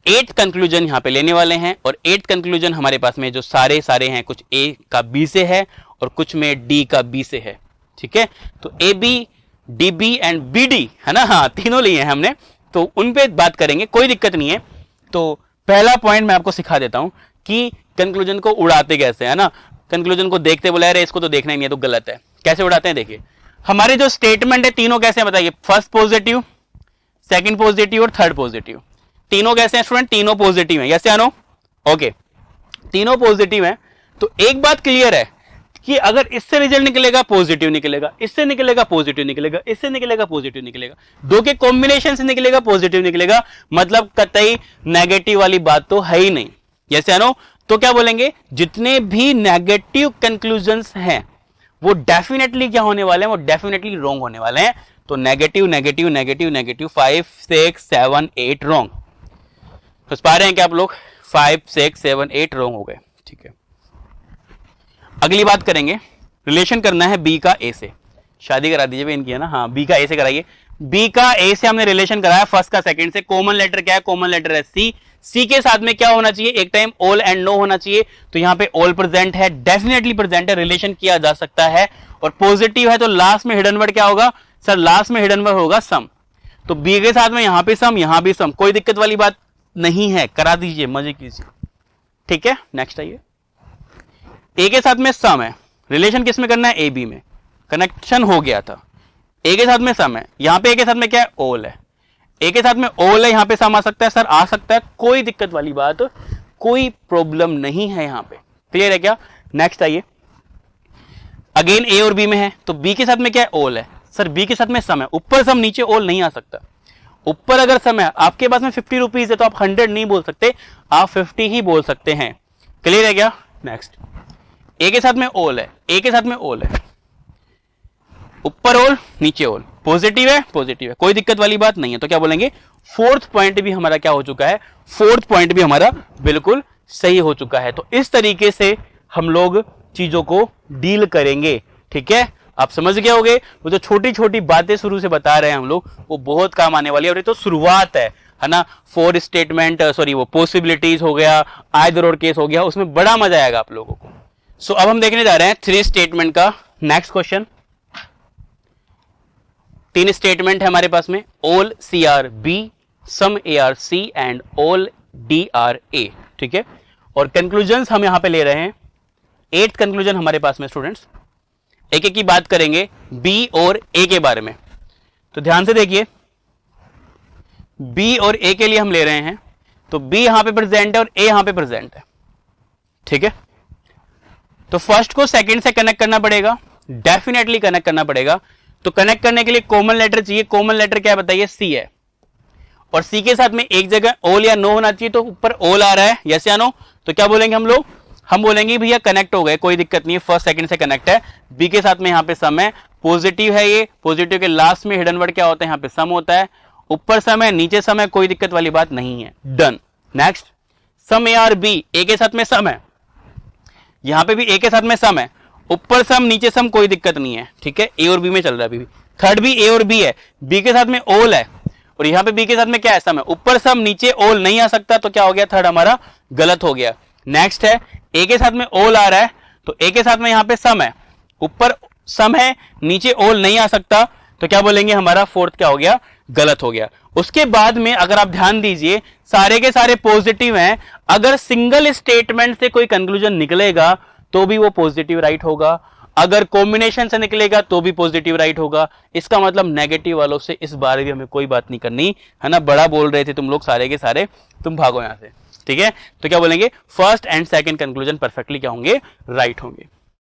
8th कंक्लूजन यहां पे लेने वाले हैं और 8th कंक्लूजन हमारे पास में जो सारे हैं, कुछ ए का बी से है और कुछ में डी का बी से है। ठीक है, तो a b, d b and b d है ना, हाँ तीनों लिए हैं हमने, तो उन पे बात करेंगे, कोई दिक्कत नहीं है। तो पहला पॉइंट मैं आपको सिखा देता हूं कि कंक्लूजन को उड़ाते कैसे है ना। कंक्लूजन को देखते बोला अरे इसको तो देखना ही नहीं है तो गलत है, कैसे उड़ाते हैं देखिए। हमारे जो स्टेटमेंट है तीनों कैसे हैं बताइए, फर्स्ट पॉजिटिव, सेकंड पॉजिटिव और थर्ड पॉजिटिव। तीनों कैसे हैं स्टूडेंट? तीनों पॉजिटिव हैं, यस या नो? ओके, तीनों पॉजिटिव हैं। तो एक बात क्लियर है कि अगर इससे रिजल्ट निकलेगा पॉजिटिव निकलेगा, इससे निकलेगा पॉजिटिव निकलेगा, इससे निकलेगा पॉजिटिव निकलेगा, दो के कॉम्बिनेशन से निकलेगा पॉजिटिव निकलेगा, मतलब कतई नेगेटिव वाली बात तो है ही नहीं, यस या नो? तो क्या बोलेंगे, जितने भी नेगेटिव कंक्लूजन्स हैं वो डेफिनेटली क्या होने वाले हैं, वो डेफिनेटली रॉन्ग होने वाले हैं। तो negative negative negative negative 5 6 7 8 wrong. समझ पा रहे हैं क्या आप लोग? 5 6 7 8 रॉन्ग हो गए। ठीक है, अगली बात करेंगे, रिलेशन करना है बी का ए से। शादी करा दीजिए इनकी है ना, हाँ बी का ए से कराइए। बी का ए से हमने रिलेशन कराया फर्स्ट का सेकंड से। कॉमन लेटर क्या है? कॉमन लेटर है सी। सी के साथ में क्या होना चाहिए? एक टाइम ऑल एंड नो होना चाहिए, तो यहां पे ऑल प्रेजेंट है, डेफिनेटली प्रेजेंट है, रिलेशन किया जा सकता है। और पॉजिटिव है तो लास्ट में हिडन वर्ड क्या होगा सर? लास्ट में हिडन वर्ड होगा सम। तो बी के साथ में यहां पे सम, यहां भी सम, कोई दिक्कत वाली बात नहीं है, करा दीजिए, मजे कीजिए। ठीक है, नेक्स्ट आइए। ए के साथ में सम है, रिलेशन किस में करना है? ए बी में, कनेक्शन हो गया था। ए के साथ में सम है, यहां पे ए के साथ में क्या है? ऑल है। ए के साथ में ऑल है, यहां पे सम आ सकता है सर, आ सकता है, कोई दिक्कत वाली बात, कोई प्रॉब्लम नहीं है यहां पे। क्लियर है क्या? नेक्स्ट आइए। अगेन ए और बी में है, तो बी के साथ में क्या है? ऑल है सर, बी के साथ में सम है, ऊपर सम नीचे ऑल नहीं आ सकता। ऊपर अगर सम है, आपके पास में 50 रुपीज है तो आप 100 नहीं बोल सकते, आप 50 ही बोल सकते हैं। क्लियर है क्या? नेक्स्ट, ए के साथ में ऑल है, ए के साथ में ऑल है, ऊपर ऑल नीचे ऑल, पॉजिटिव है, पॉजिटिव है, कोई दिक्कत वाली बात नहीं है। तो क्या बोलेंगे? फोर्थ पॉइंट भी हमारा क्या हो चुका है? फोर्थ पॉइंट भी हमारा बिल्कुल सही हो चुका है। तो इस तरीके से हम लोग चीजों को डील करेंगे। ठीक है, आप समझ गए होंगे, वो जो छोटी छोटी बातें शुरू से बता रहे हैं हम लोग, वो बहुत काम आने वाली है। और ये तो शुरुआत है ना। 4 स्टेटमेंट, सॉरी वो पॉसिबिलिटीज हो गया, आइदर और केस हो गया, उसमें बड़ा मजा आएगा आप लोगों को। सो अब हम देखने जा रहे हैं 3 स्टेटमेंट का नेक्स्ट क्वेश्चन। 3 स्टेटमेंट है हमारे पास में, all C are B, some A are C and all D are A. ठीक है, और कंक्लूजन्स हम यहां पे ले रहे हैं। 8th कंक्लूजन हमारे पास में स्टूडेंट्स, एक एक की बात करेंगे बी और ए के बारे में। तो ध्यान से देखिए, बी और ए के लिए हम ले रहे हैं, तो बी यहां पे प्रेजेंट है और ए यहां पे प्रेजेंट है। ठीक है, तो फर्स्ट को सेकंड से कनेक्ट करना पड़ेगा, डेफिनेटली कनेक्ट करना पड़ेगा। तो कनेक्ट करने के लिए कॉमन लेटर चाहिए। कॉमन लेटर क्या है बताइए? सी है, और सी के साथ में एक जगह ऑल या नो होना चाहिए, तो ऊपर ऑल आ रहा है, यस या नो? तो क्या बोलेंगे हम लोग? हम बोलेंगे भैया कनेक्ट हो गए, कोई दिक्कत नहीं है, फर्स्ट सेकंड से कनेक्ट है। बी के साथ में यहां पे सम है, पॉजिटिव है, ये पॉजिटिव के लास्ट में हिडन वर्ड क्या होता है? यहां पे सम होता है, ऊपर सम है नीचे सम है, कोई दिक्कत वाली बात नहीं है, done. Next, some A are B, A के साथ में सम है, यहां पे भी ए के साथ में सम है, ऊपर सम नीचे सम, कोई दिक्कत नहीं है। ठीक है, ए और बी में चल रहा है अभी भी। थर्ड भी ए और बी है, बी के साथ में ऑल है, और यहां पे बी के साथ में क्या है? सम है, ऊपर सम नीचे ऑल नहीं आ सकता, तो क्या हो गया? थर्ड हमारा गलत हो गया। नेक्स्ट है, ए के साथ में ऑल आ रहा है, तो ए के साथ में यहां पे सम है, ऊपर सम है नीचे ऑल नहीं आ सकता, तो क्या बोलेंगे? हमारा फोर्थ क्या हो गया? गलत हो गया। उसके बाद में अगर आप ध्यान दीजिए, सारे के सारे पॉजिटिव हैं, अगर सिंगल स्टेटमेंट से कोई कंक्लूजन निकलेगा तो भी वो पॉजिटिव राइट होगा, अगर कॉम्बिनेशन से निकलेगा तो भी पॉजिटिव राइट होगा। इसका मतलब नेगेटिव वालों से इस बार भी हमें कोई बात नहीं करनी है ना। बड़ा बोल रहे थे तुम लोग सारे के सारे, तुम भागो यहां से। ठीक है, तो क्या बोलेंगे? First and second conclusion perfectly क्या होंगे? राइट होंगे।